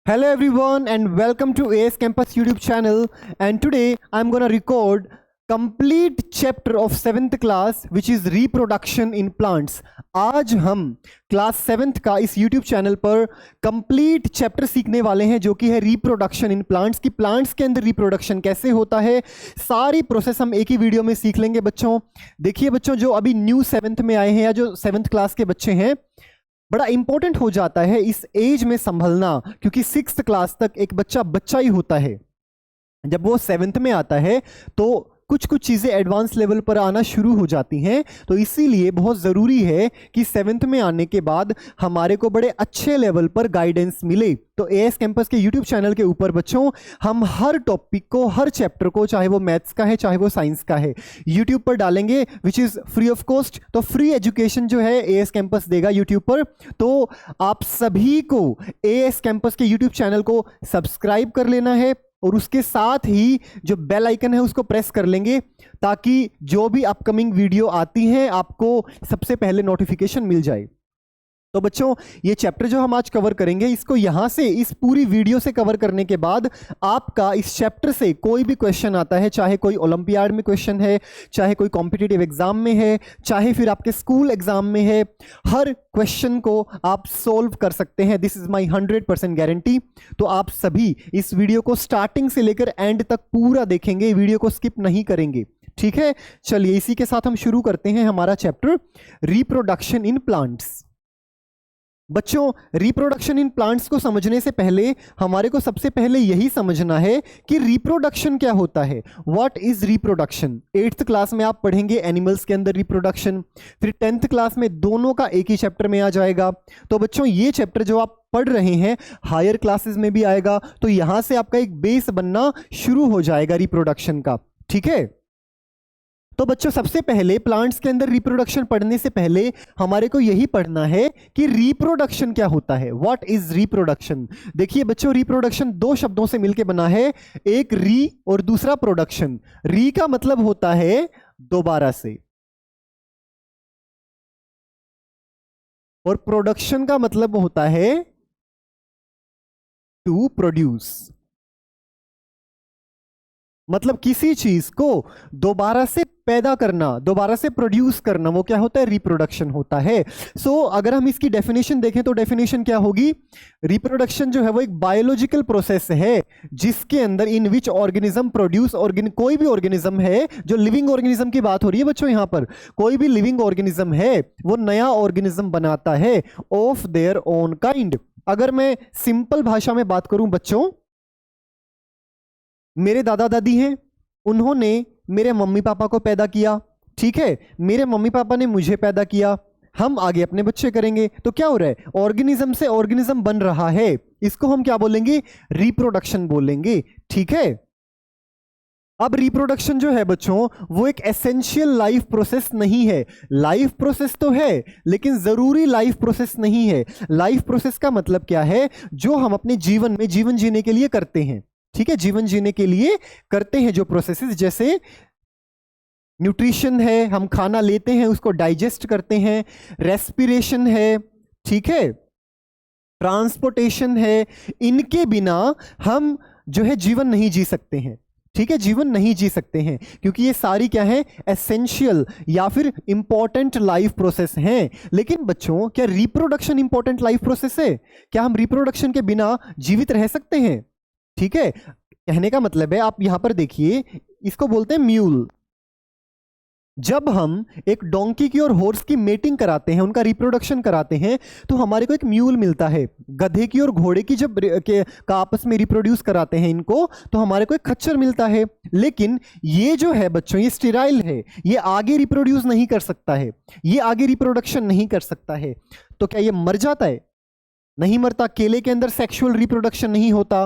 Hello everyone and welcome to AS Campus YouTube channel, and today I'm going to record complete chapter of 7th class which is reproduction in plants. आज हम class 7th का इस YouTube channel पर complete chapter सीखने वाले हैं जो कि है रिप्रोडक्शन इन प्लांट्स की प्लांट्स के अंदर रिप्रोडक्शन कैसे होता है। सारी प्रोसेस हम एक ही वीडियो में सीख लेंगे बच्चों। देखिए बच्चों, जो अभी न्यू 7th में आए हैं या जो 7th क्लास के बच्चे हैं, बड़ा इंपॉर्टेंट हो जाता है इस एज में संभलना, क्योंकि 6th क्लास तक एक बच्चा ही होता है। जब वो 7th में आता है तो कुछ कुछ चीज़ें एडवांस लेवल पर आना शुरू हो जाती हैं, तो इसीलिए बहुत ज़रूरी है कि 7th में आने के बाद हमारे को बड़े अच्छे लेवल पर गाइडेंस मिले। तो एएस कैंपस के यूट्यूब चैनल के ऊपर बच्चों हम हर टॉपिक को, हर चैप्टर को, चाहे वो मैथ्स का है चाहे वो साइंस का है, यूट्यूब पर डालेंगे which is free of cost. तो फ्री एजुकेशन जो है एएस कैंपस देगा यूट्यूब पर। तो आप सभी को एएस कैंपस के यूट्यूब चैनल को सब्सक्राइब कर लेना है और उसके साथ ही जो बेल आइकन है उसको प्रेस कर लेंगे, ताकि जो भी अपकमिंग वीडियो आती हैं आपको सबसे पहले नोटिफिकेशन मिल जाए। तो बच्चों, ये चैप्टर जो हम आज कवर करेंगे, इसको यहाँ से इस पूरी वीडियो से कवर करने के बाद आपका इस चैप्टर से कोई भी क्वेश्चन आता है, चाहे कोई ओलंपियाड में क्वेश्चन है, चाहे कोई कॉम्पिटिटिव एग्जाम में है, चाहे फिर आपके स्कूल एग्जाम में है, हर क्वेश्चन को आप सोल्व कर सकते हैं। This is my 100% guarantee. तो आप सभी इस वीडियो को स्टार्टिंग से लेकर एंड तक पूरा देखेंगे, वीडियो को स्किप नहीं करेंगे, ठीक है। चलिए इसी के साथ हम शुरू करते हैं हमारा चैप्टर रिप्रोडक्शन इन प्लांट्स। बच्चों, रिप्रोडक्शन इन प्लांट्स को समझने से पहले हमारे को सबसे पहले यही समझना है कि रिप्रोडक्शन क्या होता है। What is reproduction. 8th class में आप पढ़ेंगे एनिमल्स के अंदर रिप्रोडक्शन, फिर 10th क्लास में दोनों का एक ही चैप्टर में आ जाएगा। तो बच्चों, ये चैप्टर जो आप पढ़ रहे हैं हायर क्लासेस में भी आएगा, तो यहां से आपका एक बेस बनना शुरू हो जाएगा रिप्रोडक्शन का, ठीक है। तो बच्चों, सबसे पहले प्लांट्स के अंदर रिप्रोडक्शन पढ़ने से पहले हमारे को यही पढ़ना है कि रिप्रोडक्शन क्या होता है। What is reproduction. देखिए बच्चों, रिप्रोडक्शन दो शब्दों से मिलकर बना है, एक री और दूसरा प्रोडक्शन। री का मतलब होता है दोबारा से, और प्रोडक्शन का मतलब होता है टू प्रोड्यूस। मतलब किसी चीज को दोबारा से पैदा करना, दोबारा से प्रोड्यूस करना, वो क्या होता है, रिप्रोडक्शन होता है। सो अगर हम इसकी डेफिनेशन देखें तो डेफिनेशन क्या होगी। रिप्रोडक्शन जो है वो एक बायोलॉजिकल प्रोसेस है जिसके अंदर इन विच ऑर्गेनिज्म प्रोड्यूस, कोई भी ऑर्गेनिज्म है, जो लिविंग ऑर्गेनिज्म की बात हो रही है बच्चों यहां पर, कोई भी लिविंग ऑर्गेनिज्म है वो नया ऑर्गेनिज्म बनाता है ऑफ देयर ओन काइंड। अगर मैं सिंपल भाषा में बात करूं बच्चों, मेरे दादा दादी हैं, उन्होंने मेरे मम्मी पापा को पैदा किया, ठीक है। मेरे मम्मी पापा ने मुझे पैदा किया, हम आगे अपने बच्चे करेंगे। तो क्या हो रहा है, ऑर्गेनिज्म से ऑर्गेनिज्म बन रहा है, इसको हम क्या बोलेंगे, रिप्रोडक्शन बोलेंगे, ठीक है। अब रिप्रोडक्शन जो है बच्चों वो एक एसेंशियल लाइफ प्रोसेस नहीं है। लाइफ प्रोसेस तो है लेकिन जरूरी लाइफ प्रोसेस नहीं है। लाइफ प्रोसेस का मतलब क्या है, जो हम अपने जीवन में जीवन जीने के लिए करते हैं, ठीक है। जीवन जीने के लिए करते हैं जो प्रोसेसेस, जैसे न्यूट्रिशन है, हम खाना लेते हैं उसको डाइजेस्ट करते हैं, रेस्पिरेशन है, ठीक है, ट्रांसपोर्टेशन है। इनके बिना हम जो है जीवन नहीं जी सकते हैं, ठीक है, जीवन नहीं जी सकते हैं, क्योंकि ये सारी क्या है, एसेंशियल या फिर इंपॉर्टेंट लाइफ प्रोसेस हैं। लेकिन बच्चों, क्या रिप्रोडक्शन इंपॉर्टेंट लाइफ प्रोसेस है? क्या हम रिप्रोडक्शन के बिना जीवित रह सकते हैं? ठीक है, कहने का मतलब है, आप यहां पर देखिए, इसको बोलते हैं म्यूल। जब हम एक डोंकी की और हॉर्स की मेटिंग कराते हैं, उनका रिप्रोडक्शन कराते हैं, तो हमारे को एक म्यूल मिलता है। गधे की और घोड़े की जब का आपस में रिप्रोड्यूस कराते हैं इनको, तो हमारे को एक खच्चर मिलता है। लेकिन ये जो है बच्चों, ये स्टेराइल है, ये आगे रिप्रोड्यूस नहीं कर सकता है, ये आगे रिप्रोडक्शन नहीं कर सकता है। तो क्या ये मर जाता है? नहीं मरता। केले के अंदर सेक्सुअल रिप्रोडक्शन नहीं होता,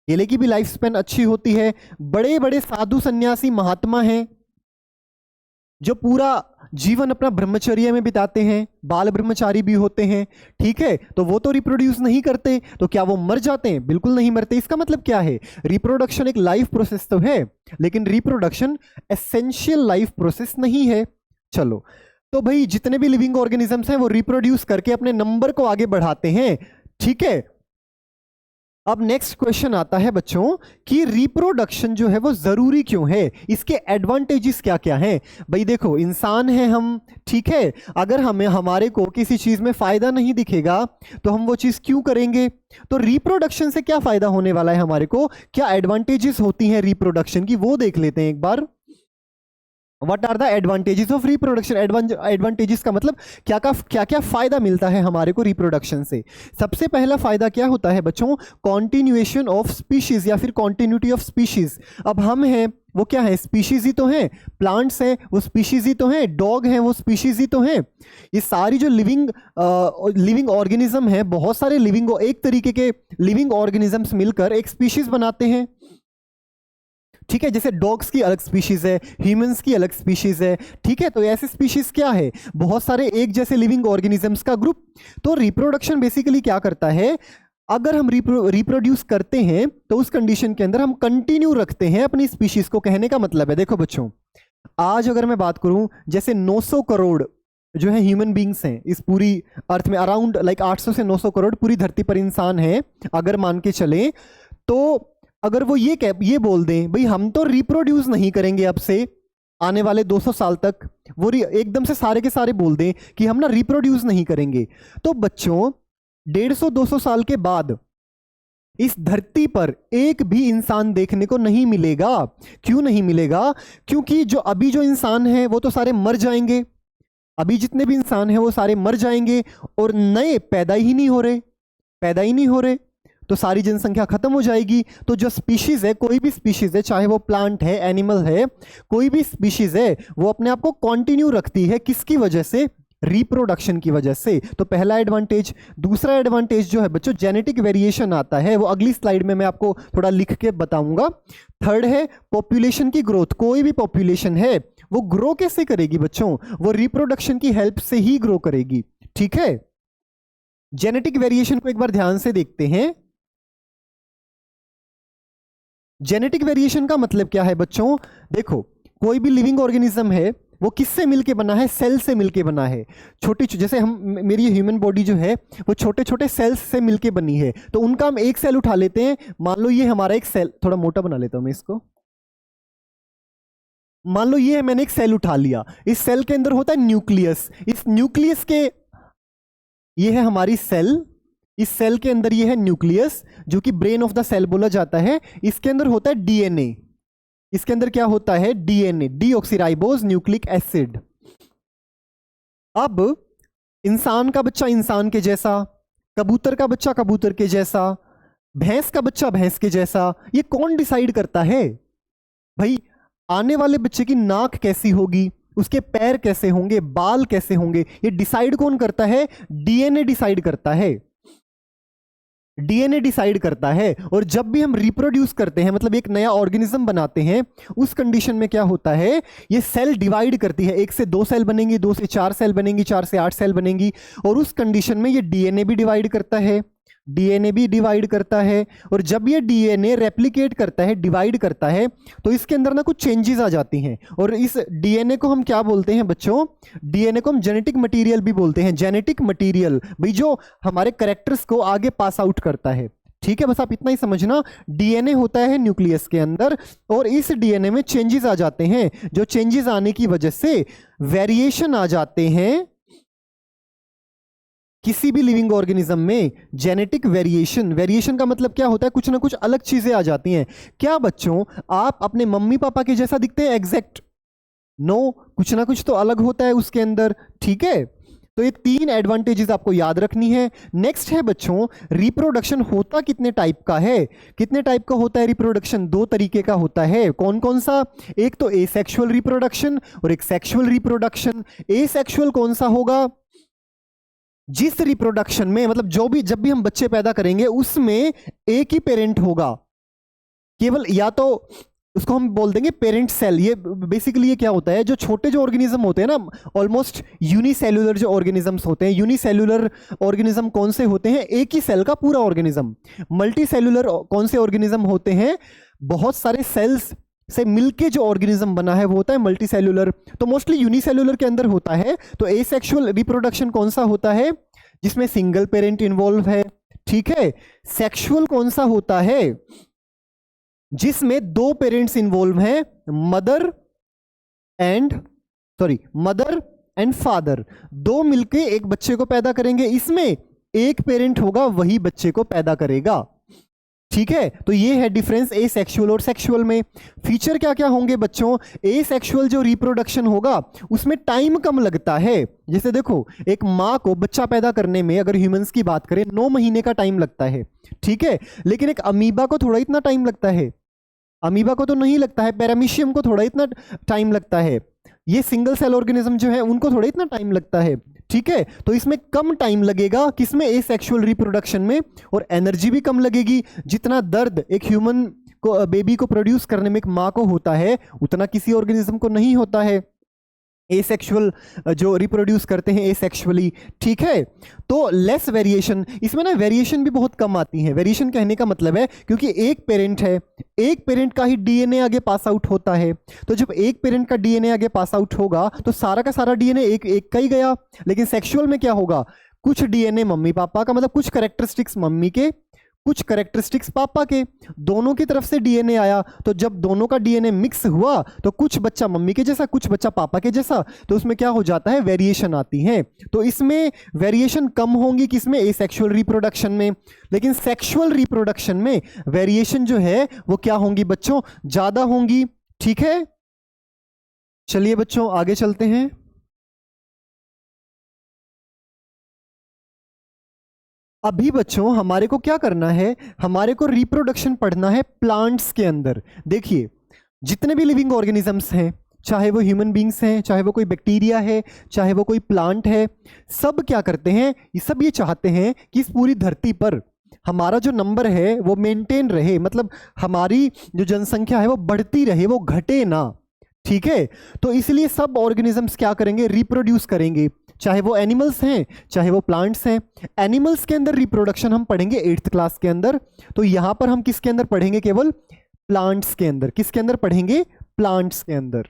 केले की भी लाइफ स्पेन अच्छी होती है। बड़े बड़े साधु सन्यासी महात्मा हैं जो पूरा जीवन अपना ब्रह्मचर्य में बिताते हैं, बाल ब्रह्मचारी भी होते हैं, ठीक है, तो वो तो रिप्रोड्यूस नहीं करते। तो क्या वो मर जाते हैं? बिल्कुल नहीं मरते। इसका मतलब क्या है, रिप्रोडक्शन एक लाइफ प्रोसेस तो है, लेकिन रिप्रोडक्शन एसेंशियल लाइफ प्रोसेस नहीं है। चलो, तो भाई जितने भी लिविंग ऑर्गेनिजम्स हैं वो रिप्रोड्यूस करके अपने नंबर को आगे बढ़ाते हैं, ठीक है। अब नेक्स्ट क्वेश्चन आता है बच्चों कि रिप्रोडक्शन जो है वो जरूरी क्यों है, इसके एडवांटेजेस क्या क्या हैं। भाई देखो, इंसान है हम, ठीक है, अगर हमें हमारे को किसी चीज में फायदा नहीं दिखेगा तो हम वो चीज क्यों करेंगे। तो रिप्रोडक्शन से क्या फायदा होने वाला है हमारे को, क्या एडवांटेजेस होती हैं रिप्रोडक्शन की, वो देख लेते हैं एक बार। What are the advantages of reproduction. Advantages का मतलब क्या क्या फायदा मिलता है हमारे को रिप्रोडक्शन से। सबसे पहला फायदा क्या होता है बच्चों, कॉन्टिन्यूएशन ऑफ स्पीशीज या फिर कॉन्टिन्यूटी ऑफ स्पीशीज। अब हम हैं वो क्या है, स्पीशीज ही तो हैं, प्लांट्स हैं वो स्पीशीज ही तो हैं, डॉग हैं वो स्पीशीज ही तो हैं। ये सारी जो लिविंग ऑर्गेनिज्म है, बहुत सारे एक तरीके के लिविंग ऑर्गेनिजम्स मिलकर एक स्पीशीज बनाते हैं, ठीक है। जैसे डॉग्स की अलग स्पीशीज है, ह्यूमंस की अलग स्पीशीज है, ठीक है। तो ऐसे स्पीशीज क्या है, बहुत सारे एक जैसे लिविंग ऑर्गेनिजम्स का ग्रुप। तो रिप्रोडक्शन बेसिकली क्या करता है, अगर हम रिप्रोड्यूस करते हैं तो उस कंडीशन के अंदर हम कंटिन्यू रखते हैं अपनी स्पीशीज को। कहने का मतलब है, देखो बच्चों, आज अगर मैं बात करूं, जैसे 900 करोड़ जो है ह्यूमन बींग्स हैं इस पूरी अर्थ में, अराउंड लाइक 800 से 900 करोड़ पूरी धरती पर इंसान है, अगर मान के चले, तो अगर वो ये बोल दें भाई हम तो रिप्रोड्यूस नहीं करेंगे अब से आने वाले 200 साल तक, वो एकदम से सारे के सारे बोल दें कि हम ना रिप्रोड्यूस नहीं करेंगे, तो बच्चों 150-200 साल के बाद इस धरती पर एक भी इंसान देखने को नहीं मिलेगा। क्यों नहीं मिलेगा, क्योंकि अभी जो इंसान है वो तो सारे मर जाएंगे, अभी जितने भी इंसान हैं वो सारे मर जाएंगे और नए पैदा ही नहीं हो रहे, तो सारी जनसंख्या खत्म हो जाएगी। तो जो स्पीशीज है, कोई भी स्पीशीज है, चाहे वो प्लांट है, एनिमल है, कोई भी स्पीशीज है, वो अपने आप को कंटिन्यू रखती है, किसकी वजह से, रिप्रोडक्शन की वजह से। तो पहला एडवांटेज। दूसरा एडवांटेज जो है बच्चों, जेनेटिक वेरिएशन आता है, वो अगली स्लाइड में मैं आपको थोड़ा लिख के बताऊंगा। थर्ड है पॉपुलेशन की ग्रोथ। कोई भी पॉपुलेशन है वो ग्रो कैसे करेगी बच्चों, वो रिप्रोडक्शन की हेल्प से ही ग्रो करेगी, ठीक है। जेनेटिक वेरिएशन को एक बार ध्यान से देखते हैं। जेनेटिक वेरिएशन का मतलब क्या है बच्चों, देखो, कोई भी लिविंग ऑर्गेनिज्म है वो किससे मिलके बना है, सेल से मिलके बना है। जैसे मेरी ह्यूमन बॉडी जो है वो छोटे छोटे सेल्स से मिलके बनी है, तो उनका हम एक सेल उठा लेते हैं। मान लो ये हमारा एक सेल, थोड़ा मोटा बना लेता हूं मैं इसको, मान लो ये है, मैंने एक सेल उठा लिया, इस सेल के अंदर होता है न्यूक्लियस, इस न्यूक्लियस के, ये है हमारी सेल, इस सेल के अंदर ये है न्यूक्लियस जो कि ब्रेन ऑफ द सेल बोला जाता है। इसके अंदर होता है डीएनए, इसके अंदर क्या होता है, डीएनए, डीऑक्सीराइबोज न्यूक्लिक एसिड। अब इंसान का बच्चा इंसान के जैसा, कबूतर का बच्चा कबूतर के जैसा, भैंस का बच्चा भैंस के जैसा, ये कौन डिसाइड करता है भाई, आने वाले बच्चे की नाक कैसी होगी, उसके पैर कैसे होंगे, बाल कैसे होंगे, ये डिसाइड कौन करता है, डीएनए डिसाइड करता है, डीएनए डिसाइड करता है। और जब भी हम रिप्रोड्यूस करते हैं, मतलब एक नया ऑर्गेनिज्म बनाते हैं, उस कंडीशन में क्या होता है, ये सेल डिवाइड करती है, 1 से 2 सेल बनेंगी, 2 से 4 सेल बनेंगी, 4 से 8 सेल बनेंगी, और उस कंडीशन में ये डीएनए भी डिवाइड करता है, डीएनए भी डिवाइड करता है। और जब ये डीएनए रेप्लिकेट करता है, डिवाइड करता है, तो इसके अंदर ना कुछ चेंजेस आ जाती हैं, और इस डीएनए को हम क्या बोलते हैं बच्चों, डीएनए को हम जेनेटिक मटेरियल भी बोलते हैं। जेनेटिक मटेरियल भाई जो हमारे कैरेक्टर्स को आगे पास आउट करता है, ठीक है। बस आप इतना ही समझना, डीएनए होता है न्यूक्लियस के अंदर, और इस डीएनए में चेंजेस आ जाते हैं, जो चेंजेस आने की वजह से वेरिएशन आ जाते हैं किसी भी लिविंग ऑर्गेनिज्म में। जेनेटिक वेरिएशन का मतलब क्या होता है, कुछ ना कुछ अलग चीजें आ जाती हैं। क्या बच्चों आप अपने मम्मी पापा के जैसा दिखते हैं एग्जैक्ट, नो, कुछ ना कुछ तो अलग होता है उसके अंदर, ठीक है। तो ये 3 एडवांटेजेस आपको याद रखनी है। नेक्स्ट है बच्चों, रिप्रोडक्शन होता कितने टाइप का है, कितने टाइप का होता है रिप्रोडक्शन, 2 तरीके का होता है। कौन कौन सा, एक तो एसेक्सुअल रिप्रोडक्शन और एक सेक्सुअल रिप्रोडक्शन। एसेक्सुअल कौन सा होगा, जिस रिप्रोडक्शन में, मतलब जब भी हम बच्चे पैदा करेंगे उसमें एक ही पेरेंट होगा, केवल, या तो उसको हम बोल देंगे पेरेंट सेल। ये बेसिकली ये क्या होता है, जो छोटे जो ऑर्गेनिज्म होते हैं ना, ऑलमोस्ट यूनिसेल्युलर जो ऑर्गेनिजम्स होते हैं, यूनिसेल्युलर ऑर्गेनिज्म कौन से होते हैं, एक ही सेल का पूरा ऑर्गेनिज्म। मल्टी सेल्युलर कौन से ऑर्गेनिज्म होते हैं, बहुत सारे सेल्स से मिलके जो ऑर्गेनिज्म बना है वो होता है मल्टी सेल्युलर। तो मोस्टली यूनिसेल्युलर के अंदर होता है। तो एसेक्सुअल रिप्रोडक्शन कौन सा होता है, जिसमें सिंगल पेरेंट इन्वॉल्व है, ठीक है। सेक्सुअल कौन सा होता है? जिसमें दो पेरेंट्स इन्वॉल्व हैं, mother and mother and father, दो मिलके एक बच्चे को पैदा करेंगे। इसमें एक पेरेंट होगा, वही बच्चे को पैदा करेगा। ठीक है, तो ये है डिफरेंस ए सेक्सुअल और सेक्सुअल में। फीचर क्या क्या होंगे बच्चों? ए सेक्सुअल जो रिप्रोडक्शन होगा उसमें टाइम कम लगता है। जैसे देखो, एक माँ को बच्चा पैदा करने में अगर ह्यूमंस की बात करें 9 महीने का टाइम लगता है, ठीक है। लेकिन एक अमीबा को थोड़ा इतना टाइम लगता है, अमीबा को तो नहीं लगता है, पैरामीशियम को थोड़ा इतना टाइम लगता है, ये सिंगल सेल ऑर्गेनिज्म जो है उनको थोड़ा इतना टाइम लगता है। ठीक है, तो इसमें कम टाइम लगेगा किसमें? एसेक्सुअल रिप्रोडक्शन में, और एनर्जी भी कम लगेगी। जितना दर्द एक ह्यूमन को, बेबी को प्रोड्यूस करने में एक माँ को होता है, उतना किसी ऑर्गेनिज्म को नहीं होता है, एसेक्सुअल जो रिप्रोड्यूस करते हैं एसेक्सुअली। ठीक है, तो लेस वेरिएशन, इसमें ना वेरिएशन भी बहुत कम आती है। वेरिएशन कहने का मतलब है क्योंकि एक पेरेंट है, एक पेरेंट का ही डीएनए आगे पास आउट होता है, तो जब एक पेरेंट का डीएनए आगे पास आउट होगा तो सारा का सारा डीएनए एक का ही गया। लेकिन सेक्सुअल में क्या होगा? कुछ डीएनए मम्मी पापा का, मतलब कुछ कैरेक्टरिस्टिक्स मम्मी के, कुछ कैरेक्टरिस्टिक्स पापा के, दोनों की तरफ से डीएनए आया। तो जब दोनों का डीएनए मिक्स हुआ तो कुछ बच्चा मम्मी के जैसा, कुछ बच्चा पापा के जैसा, तो उसमें क्या हो जाता है? वेरिएशन आती है। तो इसमें वेरिएशन कम होंगी किसमें? एसेक्सुअल रिप्रोडक्शन में। लेकिन सेक्सुअल रिप्रोडक्शन में वेरिएशन जो है वो क्या होंगी बच्चों? ज्यादा होंगी। ठीक है, चलिए बच्चों आगे चलते हैं। अभी बच्चों हमारे को क्या करना है? हमारे को रिप्रोडक्शन पढ़ना है प्लांट्स के अंदर। देखिए, जितने भी लिविंग ऑर्गेनिजम्स हैं, चाहे वो ह्यूमन बींग्स हैं, चाहे वो कोई बैक्टीरिया है, चाहे वो कोई प्लांट है, सब क्या करते हैं? ये सब ये चाहते हैं कि इस पूरी धरती पर हमारा जो नंबर है वो मेंटेन रहे, मतलब हमारी जो जनसंख्या है वो बढ़ती रहे, वो घटे ना। ठीक है, तो इसलिए सब ऑर्गेनिजम्स क्या करेंगे? रिप्रोड्यूस करेंगे, चाहे वो एनिमल्स हैं चाहे वो प्लांट्स हैं। एनिमल्स के अंदर रिप्रोडक्शन हम पढ़ेंगे 8th क्लास के अंदर, तो यहां पर हम किसके अंदर पढ़ेंगे? केवल प्लांट्स के अंदर। किसके अंदर पढ़ेंगे? प्लांट्स के अंदर,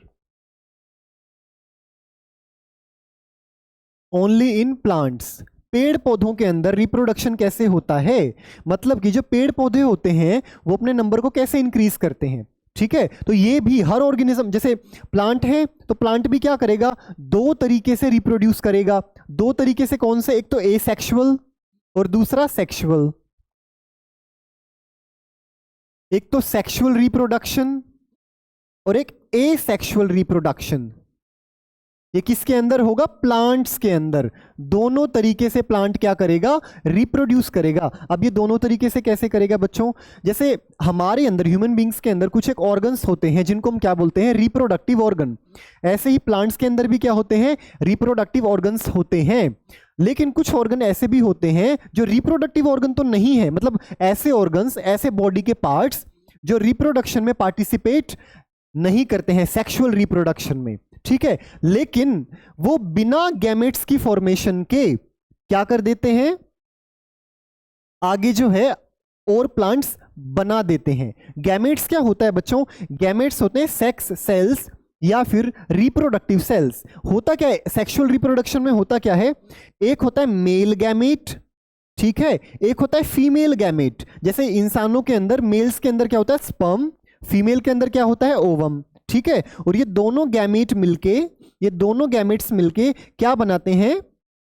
ओनली इन प्लांट्स। पेड़ पौधों के अंदर रिप्रोडक्शन कैसे होता है? मतलब कि जो पेड़ पौधे होते हैं वो अपने नंबर को कैसे इंक्रीज करते हैं। ठीक है, तो ये भी हर ऑर्गेनिज्म, जैसे प्लांट है तो प्लांट भी क्या करेगा? दो तरीके से रिप्रोड्यूस करेगा। दो तरीके से कौन से? एक तो एसेक्सुअल और दूसरा सेक्सुअल। एक तो सेक्सुअल रिप्रोडक्शन और एक एसेक्सुअल रिप्रोडक्शन। ये किसके अंदर होगा? प्लांट्स के अंदर। दोनों तरीके से प्लांट क्या करेगा? रिप्रोड्यूस करेगा। अब ये दोनों तरीके से कैसे करेगा बच्चों? जैसे हमारे अंदर, ह्यूमन बींग्स के अंदर कुछ एक ऑर्गन्स होते हैं जिनको हम क्या बोलते हैं? Reproductive organ. ऐसे ही प्लांट्स के अंदर भी क्या होते हैं? रिप्रोडक्टिव ऑर्गन्स होते हैं। लेकिन कुछ ऑर्गन ऐसे भी होते हैं जो रिप्रोडक्टिव ऑर्गन तो नहीं है, मतलब ऐसे ऑर्गन्स, ऐसे बॉडी के पार्ट्स जो रिप्रोडक्शन में पार्टिसिपेट नहीं करते हैं, सेक्सुअल रिप्रोडक्शन में। ठीक है, लेकिन वो बिना गैमेट्स की फॉर्मेशन के क्या कर देते हैं? आगे जो है और प्लांट्स बना देते हैं। गैमेट्स क्या होता है बच्चों? गैमेट्स होते हैं सेक्स सेल्स या फिर रिप्रोडक्टिव सेल्स। होता क्या है सेक्सुअल रिप्रोडक्शन में? होता क्या है? एक होता है मेल गैमेट, ठीक है, एक होता है फीमेल गैमेट। जैसे इंसानों के अंदर, मेल्स के अंदर क्या होता है? स्पर्म, फीमेल के अंदर क्या होता है? ओवम। ठीक है, और ये दोनों गैमेट मिलके, ये दोनों गैमेट्स मिलके क्या बनाते हैं?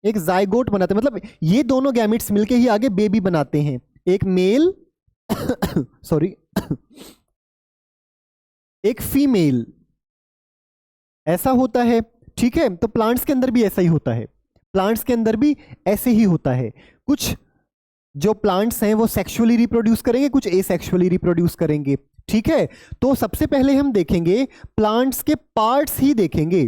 एक जाइगोट बनाते हैं। मतलब ये दोनों गैमेट्स मिलके ही आगे बेबी बनाते हैं, एक मेल सॉरी एक फीमेल, ऐसा होता है। ठीक है, तो प्लांट्स के अंदर भी ऐसा ही होता है, प्लांट्स के अंदर भी ऐसे ही होता है। कुछ जो प्लांट्स हैं वो सेक्सुअली रिप्रोड्यूस करेंगे, कुछ एसेक्सुअली रिप्रोड्यूस करेंगे। ठीक है, तो सबसे पहले हम देखेंगे प्लांट्स के पार्ट्स ही देखेंगे।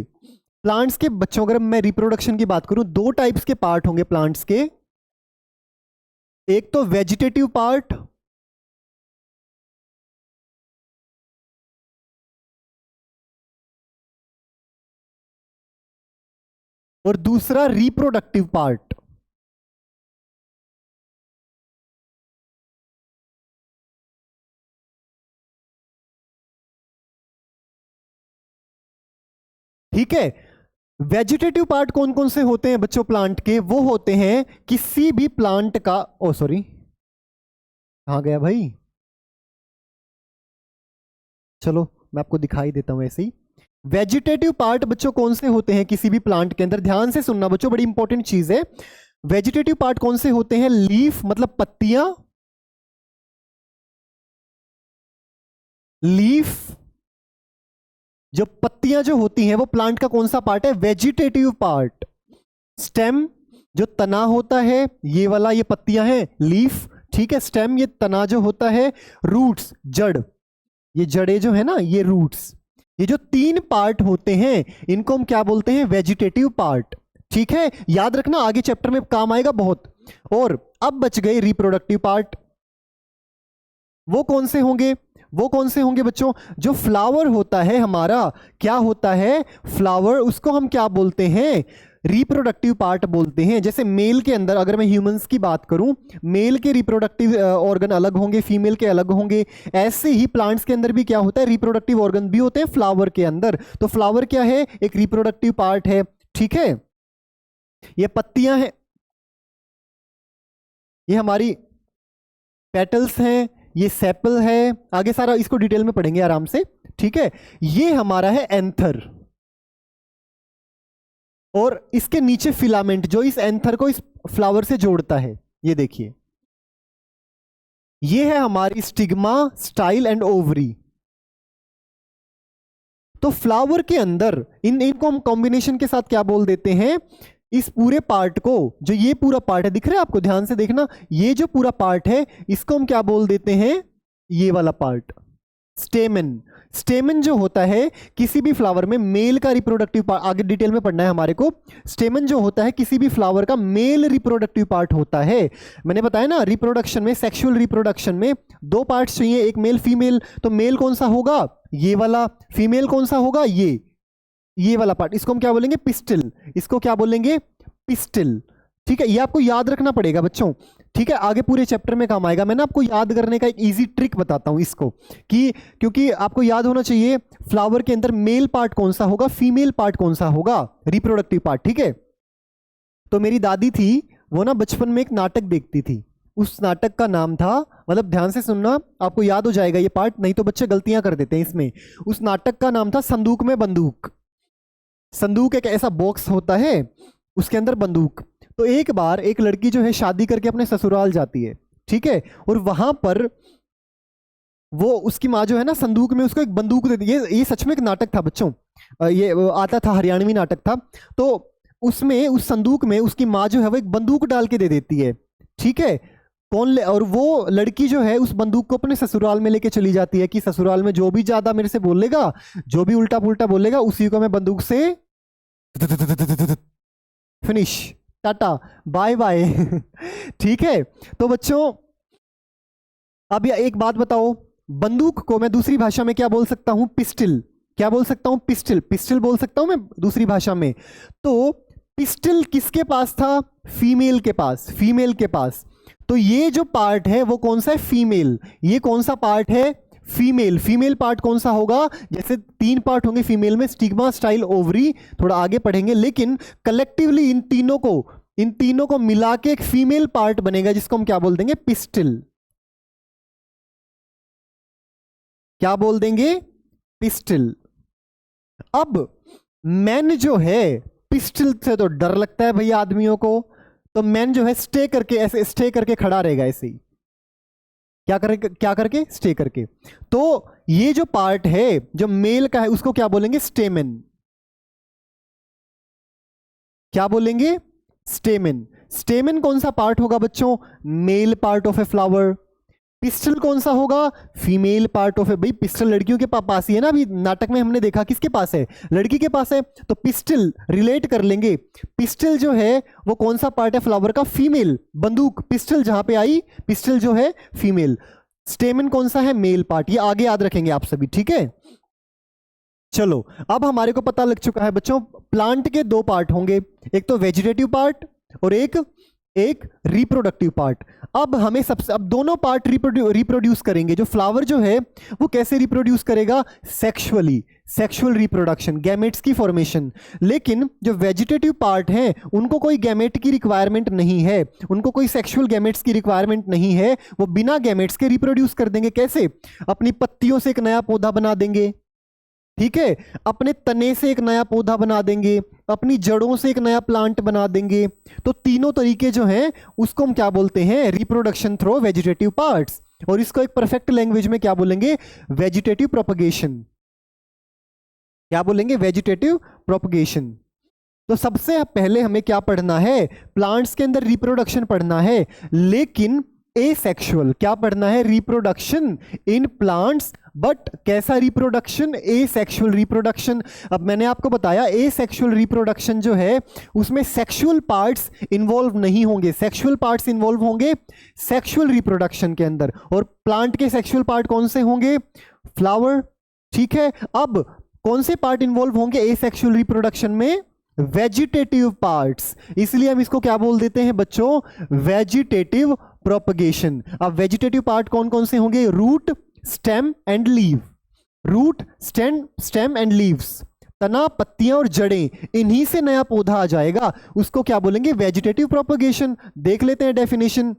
प्लांट्स के बच्चों, अगर मैं रिप्रोडक्शन की बात करूं, दो टाइप्स के पार्ट होंगे प्लांट्स के। एक तो वेजिटेटिव पार्ट और दूसरा रिप्रोडक्टिव पार्ट। ठीक है, वेजिटेटिव पार्ट कौन कौन से होते हैं बच्चों प्लांट के? वो होते हैं किसी भी प्लांट का, ओ सॉरी, कहाँ गया भाई? चलो मैं आपको दिखाई देता हूं ऐसे ही। वेजिटेटिव पार्ट बच्चों कौन से होते हैं किसी भी प्लांट के अंदर? ध्यान से सुनना बच्चों, बड़ी इंपॉर्टेंट चीज है। वेजिटेटिव पार्ट कौन से होते हैं? लीफ मतलब पत्तियां, लीफ जो पत्तियां जो होती हैं वो प्लांट का कौन सा पार्ट है? Vegetative part. स्टेम जो तना होता है, ये वाला, ये पत्तियां हैं, लीफ, ठीक है, स्टेम ये तना जो होता है, रूट्स जड़, ये जड़े जो है ना, ये रूट्स, ये जो तीन पार्ट होते हैं इनको हम क्या बोलते हैं? Vegetative part. ठीक है, याद रखना, आगे चैप्टर में काम आएगा बहुत। और अब बच गए रिप्रोडक्टिव पार्ट। वो कौन से होंगे? वो कौन से होंगे बच्चों? जो फ्लावर होता है हमारा, क्या होता है? फ्लावर, उसको हम क्या बोलते हैं? रिप्रोडक्टिव पार्ट बोलते हैं। जैसे मेल के अंदर, अगर मैं ह्यूमंस की बात करूं, मेल के रिप्रोडक्टिव ऑर्गन अलग होंगे, फीमेल के अलग होंगे। ऐसे ही प्लांट्स के अंदर भी क्या होता है? रिप्रोडक्टिव ऑर्गन भी होते हैं फ्लावर के अंदर। तो फ्लावर क्या है? एक रिप्रोडक्टिव पार्ट है। ठीक है, ये पत्तियां हैं, ये हमारी पेटल्स हैं, ये सेपल है, आगे सारा इसको डिटेल में पढ़ेंगे आराम से। ठीक है, ये हमारा है एंथर, और इसके नीचे फिलामेंट जो इस एंथर को इस फ्लावर से जोड़ता है, ये देखिए, ये है हमारी स्टिग्मा, स्टाइल एंड ओवरी। तो फ्लावर के अंदर इनको हम कॉम्बिनेशन के साथ क्या बोल देते हैं? इस पूरे पार्ट को, जो ये पूरा पार्ट है, दिख रहा है आपको? ध्यान से देखना, ये जो पूरा पार्ट है इसको हम क्या बोल देते हैं? ये वाला पार्ट स्टेमन। स्टेमन जो होता है किसी भी फ्लावर में मेल का रिप्रोडक्टिव पार्ट, आगे डिटेल में पढ़ना है हमारे को। स्टेमन जो होता है किसी भी फ्लावर का मेल रिप्रोडक्टिव पार्ट होता है। मैंने बताया ना, रिप्रोडक्शन में, सेक्सुअल रिप्रोडक्शन में दो पार्ट्स चाहिए, एक मेल फीमेल। तो मेल कौन सा होगा? ये वाला। फीमेल कौन सा होगा? ये वाला पार्ट। इसको हम क्या बोलेंगे? पिस्टिल। इसको क्या बोलेंगे? पिस्टिल। ठीक है, ये आपको याद रखना पड़ेगा बच्चों। ठीक है, आगे पूरे चैप्टर में काम आएगा। मैं ना आपको याद करने का एक इजी ट्रिक बताता हूं इसको, कि क्योंकि आपको याद होना चाहिए फ्लावर के अंदर मेल पार्ट कौन सा होगा, फीमेल पार्ट कौन सा होगा, रिप्रोडक्टिव पार्ट। ठीक है, तो मेरी दादी थी, वो ना बचपन में एक नाटक देखती थी। उस नाटक का नाम था, मतलब ध्यान से सुनना, आपको याद हो जाएगा ये पार्ट, नहीं तो बच्चे गलतियां कर देते हैं इसमें। उस नाटक का नाम था संदूक में बंदूक। संदूक एक ऐसा बॉक्स होता है, उसके अंदर बंदूक। तो एक बार एक लड़की जो है शादी करके अपने ससुराल जाती है, ठीक है, और वहां पर वो उसकी माँ जो है ना, संदूक में उसको एक बंदूक देती है। ये सच में एक नाटक था बच्चों, ये आता था, हरियाणवी नाटक था। तो उसमें, उस संदूक में उसकी माँ जो है वो एक बंदूक डाल के दे देती है। ठीक है, और वो लड़की जो है उस बंदूक को अपने ससुराल में लेके चली जाती है, कि ससुराल में जो भी ज्यादा मेरे से बोलेगा, जो भी उल्टा पुल्टा बोलेगा, उसी को मैं बंदूक से फिनिश, टाटा, बाय बाय। ठीक है, तो बच्चों अब ये एक बात बताओ, बंदूक को मैं दूसरी भाषा में क्या बोल सकता हूं? पिस्टल। क्या बोल सकता हूं? पिस्टल। पिस्टल बोल सकता हूं मैं दूसरी भाषा में। तो पिस्टल किसके पास था? फीमेल के पास। फीमेल के पास। तो ये जो पार्ट है वो कौन सा है? फीमेल। ये कौन सा पार्ट है? फीमेल। फीमेल पार्ट कौन सा होगा? जैसे तीन पार्ट होंगे फीमेल में, स्टिग्मा, स्टाइल, ओवरी, थोड़ा आगे पढ़ेंगे, लेकिन कलेक्टिवली इन तीनों को मिला के एक फीमेल पार्ट बनेगा, जिसको हम क्या बोल देंगे? पिस्टल। क्या बोल देंगे? पिस्टल। अब मैन जो है, पिस्टल से तो डर लगता है भैया आदमियों को, तो मैन जो है स्टे करके, ऐसे स्टे करके खड़ा रहेगा, ऐसे ही। क्या करके? स्टे करके। तो ये जो पार्ट है जो मेल का है, उसको क्या बोलेंगे? स्टेमेन। क्या बोलेंगे? स्टेमेन। स्टेमेन कौन सा पार्ट होगा बच्चों? Mail part of a flower. Pistol कौन सा होगा? फीमेल पार्ट ऑफ ए, भाई पिस्टल लड़कियों के पास ही है ना, अभी नाटक में हमने देखा किसके पास है? लड़की के पास है। तो पिस्टल रिलेट कर लेंगे। पिस्टल जो है वो कौन सा पार्ट है फ्लावर का? फीमेल। बंदूक, पिस्टल जहां पे आई, पिस्टल जो है फीमेल। स्टेमन कौन सा है? Male part. ये आगे याद रखेंगे आप सभी, ठीक है। चलो, अब हमारे को पता लग चुका है बच्चों, प्लांट के दो पार्ट होंगे, एक तो वेजिटेटिव पार्ट और एक एक रिप्रोडक्टिव पार्ट। अब हमें सबसे, अब दोनों पार्ट रिप्रोड्यूस करेंगे। जो फ्लावर जो है वो कैसे रिप्रोड्यूस करेगा? सेक्सुअली, सेक्सुअल रिप्रोडक्शन, गैमेट्स की फॉर्मेशन। लेकिन जो वेजिटेटिव पार्ट है उनको कोई गैमेट की रिक्वायरमेंट नहीं है, उनको कोई सेक्सुअल गैमेट्स की रिक्वायरमेंट नहीं है, वो बिना गैमेट्स के रिप्रोड्यूस कर देंगे। कैसे? अपनी पत्तियों से एक नया पौधा बना देंगे, ठीक है, अपने तने से एक नया पौधा बना देंगे, अपनी जड़ों से एक नया प्लांट बना देंगे। तो तीनों तरीके जो हैं उसको हम क्या बोलते हैं? Reproduction through vegetative parts. और इसको एक परफेक्ट लैंग्वेज में क्या बोलेंगे? Vegetative propagation. क्या बोलेंगे? Vegetative propagation. तो सबसे पहले हमें क्या पढ़ना है? प्लांट्स के अंदर रिप्रोडक्शन पढ़ना है, लेकिन एसेक्सुअल। क्या पढ़ना है? रिप्रोडक्शन इन प्लांट्स, बट कैसा रिप्रोडक्शन? Asexual reproduction. अब मैंने आपको बताया एसेक्सुअल रिप्रोडक्शन जो है उसमें सेक्सुअल पार्ट्स इन्वॉल्व नहीं होंगे, सेक्सुअल पार्ट्स इन्वॉल्व होंगे सेक्सुअल रिप्रोडक्शन के अंदर। और प्लांट के सेक्सुअल पार्ट कौन से होंगे? फ्लावर, ठीक है। अब कौन से पार्ट इन्वॉल्व होंगे एसेक्सुअल रिप्रोडक्शन में? Vegetative parts. इसलिए हम इसको क्या बोल देते हैं बच्चों? Vegetative propagation. अब वेजिटेटिव पार्ट कौन कौन से होंगे? Root, stem and leave. Root, stem and leaves, तना, पत्तियां और जड़ें, इन्हीं से नया पौधा आ जाएगा। उसको क्या बोलेंगे? Vegetative propagation. देख लेते हैं definition.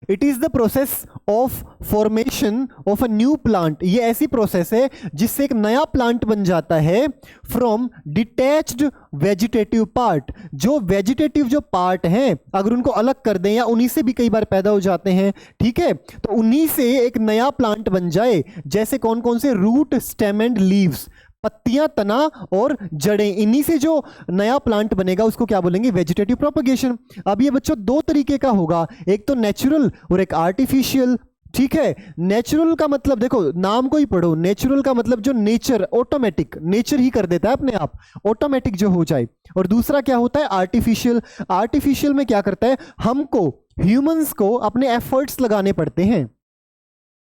It is the process of formation of a new plant. ये ऐसी प्रोसेस है जिससे एक नया प्लांट बन जाता है फ्रॉम डिटैच्ड वेजिटेटिव पार्ट। जो वेजिटेटिव जो पार्ट हैं अगर उनको अलग कर दें, या उन्हीं से भी कई बार पैदा हो जाते हैं, ठीक है, तो उन्हीं से एक नया प्लांट बन जाए। जैसे कौन कौन से? रूट, स्टेम एंड लीव्स, पत्तियां, तना और जड़ें, इन्हीं से जो नया प्लांट बनेगा उसको क्या बोलेंगे? Vegetative propagation. अब ये बच्चों दो तरीके का होगा, एक तो नेचुरल और एक आर्टिफिशियल, ठीक है। नेचुरल का मतलब देखो, नाम को ही पढ़ो। नेचुरल का मतलब जो नेचर, ऑटोमेटिक, नेचर ही कर देता है अपने आप, ऑटोमेटिक जो हो जाए। और दूसरा क्या होता है? आर्टिफिशियल। आर्टिफिशियल में क्या करता है? हमको, ह्यूमंस को अपने एफर्ट्स लगाने पड़ते हैं।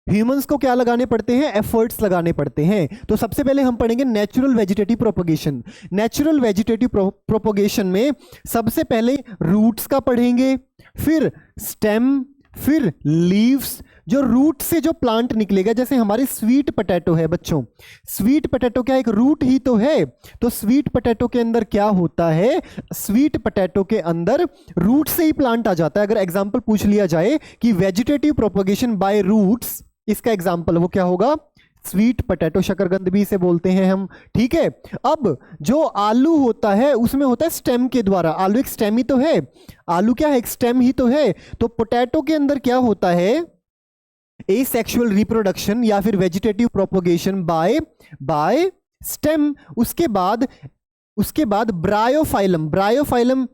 ह्यूमंस को क्या लगाने पड़ते हैं? एफर्ट्स लगाने पड़ते हैं। तो सबसे पहले हम पढ़ेंगे natural vegetative propagation. Natural vegetative propagation में सबसे पहले रूट्स का पढ़ेंगे, फिर स्टेम, फिर लीव्स। जो रूट से जो प्लांट निकलेगा, जैसे हमारे स्वीट पोटैटो है बच्चों, स्वीट पोटैटो क्या एक रूट ही तो है? तो स्वीट पोटैटो के अंदर क्या होता है? स्वीट पोटैटो के अंदर रूट से ही प्लांट आ जाता है। अगर एग्जांपल पूछ लिया जाए कि वेजिटेटिव प्रोपगेशन बाय रूट्स, इसका एग्जांपल वो क्या होगा? स्वीट पोटैटो, शकरकंद भी इसे बोलते हैं हम, ठीक है। अब जो आलू होता है उसमें होता है स्टेम के द्वारा। आलू एक स्टेम ही तो है, आलू क्या है? एक स्टेम ही तो है। तो पोटैटो के अंदर क्या होता है? एसेक्सुअल रिप्रोडक्शन या फिर वेजिटेटिव प्रोपगेशन बाय स्टेम। उसके बाद ब्रायोफाइलम। ब्रायोफाइलम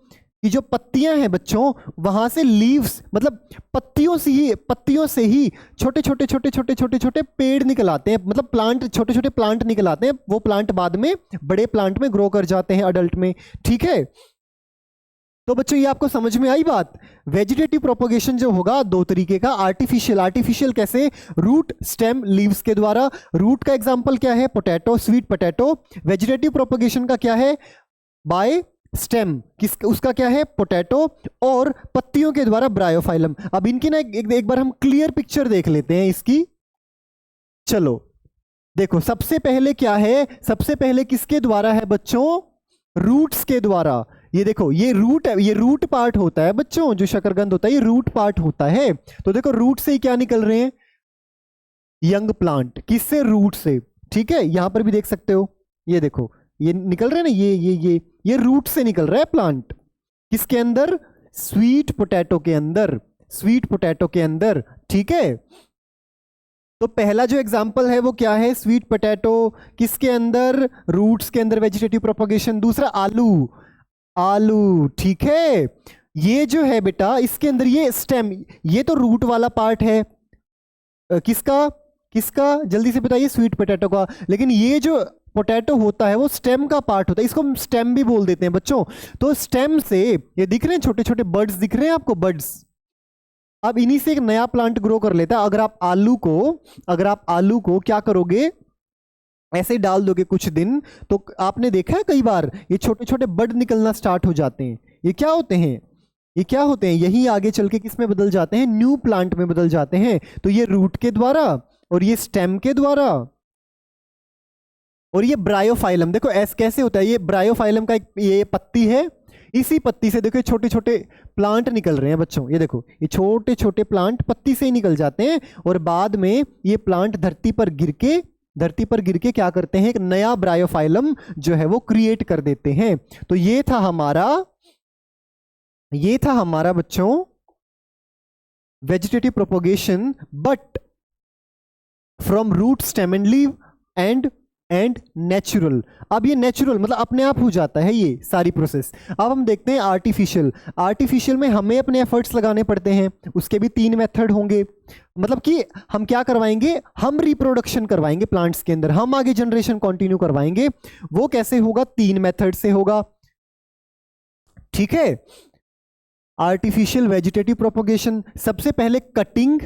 की जो पत्तियां हैं बच्चों, वहां से लीव्स, मतलब पत्तियों से ही छोटे छोटे पेड़ निकल आते हैं, मतलब प्लांट, छोटे छोटे प्लांट निकल आते हैं। वो प्लांट बाद में बड़े प्लांट में ग्रो कर जाते हैं अडल्ट में, ठीक है। तो बच्चों ये आपको समझ में आई बात? वेजिटेटिव प्रोपगेशन जो होगा दो तरीके का। आर्टिफिशियल। आर्टिफिशियल कैसे? रूट, स्टेम, लीव्स के द्वारा। रूट का एग्जांपल क्या है? Potato, sweet potato. Vegetative propagation का क्या है? By stem. उसका क्या है? पोटैटो। और पत्तियों के द्वारा ब्रायोफाइलम। अब इनकी ना एक बार हम क्लियर पिक्चर देख लेते हैं इसकी। चलो देखो, सबसे पहले क्या है? सबसे पहले किसके द्वारा है बच्चों? रूट्स के द्वारा। ये देखो, ये रूट है, ये रूट पार्ट होता है बच्चों, जो शकरकंद होता है ये रूट पार्ट होता है। तो देखो रूट से ही क्या निकल रहे हैं? Young plant. किससे? रूट से, ठीक है। यहां पर भी देख सकते हो, ये देखो ये निकल रहे हैं ना, ये रूट से निकल रहा है प्लांट। किसके अंदर? स्वीट पोटैटो के अंदर, स्वीट पोटैटो के अंदर, ठीक है। तो पहला जो एग्जाम्पल है वो क्या है? Sweet potato. किसके अंदर? रूट्स के अंदर वेजिटेटिव प्रोपगेशन। दूसरा आलू, आलू, ठीक है। ये जो है बेटा, इसके अंदर ये स्टेम, ये तो रूट वाला पार्ट है। किसका? किसका? जल्दी से बताइए। स्वीट पोटैटो का। लेकिन ये जो पोटैटो होता है वो स्टेम का पार्ट होता है, इसको हम स्टेम भी बोल देते हैं बच्चों। तो स्टेम से ये दिख रहे हैं छोटे छोटे बर्ड्स, दिख रहे हैं आपको बर्ड्स। अब इन्हीं से एक नया प्लांट ग्रो कर लेता है। अगर आप आलू को क्या करोगे? ऐसे ही डाल दोगे कुछ दिन, तो आपने देखा है कई बार ये छोटे छोटे बर्ड निकलना स्टार्ट हो जाते हैं। ये क्या होते हैं? ये क्या होते हैं, यही आगे चल के किस में बदल जाते हैं, न्यू प्लांट में बदल जाते हैं। तो ये रूट के द्वारा और ये स्टेम के द्वारा और ये ब्रायोफाइलम। देखो ऐसे कैसे होता है, ये ब्रायोफाइलम का एक ये पत्ती है, इसी पत्ती से देखो छोटे छोटे प्लांट निकल रहे हैं बच्चों। ये देखो ये छोटे छोटे प्लांट पत्ती से ही निकल जाते हैं और बाद में ये प्लांट धरती पर गिर के क्या करते हैं, एक नया ब्रायोफाइलम जो है वो क्रिएट कर देते हैं। तो ये था हमारा बच्चों vegetative propagation, but from root, stem and leave and natural. अब ये नेचुरल मतलब अपने आप हो जाता है ये सारी प्रोसेस। अब हम देखते हैं आर्टिफिशियल में हमें अपने एफर्ट्स लगाने पड़ते हैं। उसके भी 3 मेथड होंगे, मतलब कि हम क्या करवाएंगे, हम रिप्रोडक्शन करवाएंगे प्लांट्स के अंदर, हम आगे जनरेशन कंटिन्यू करवाएंगे। वो कैसे होगा, 3 मेथड से होगा, ठीक है। आर्टिफिशियल वेजिटेटिव प्रोपोगेशन, सबसे पहले कटिंग,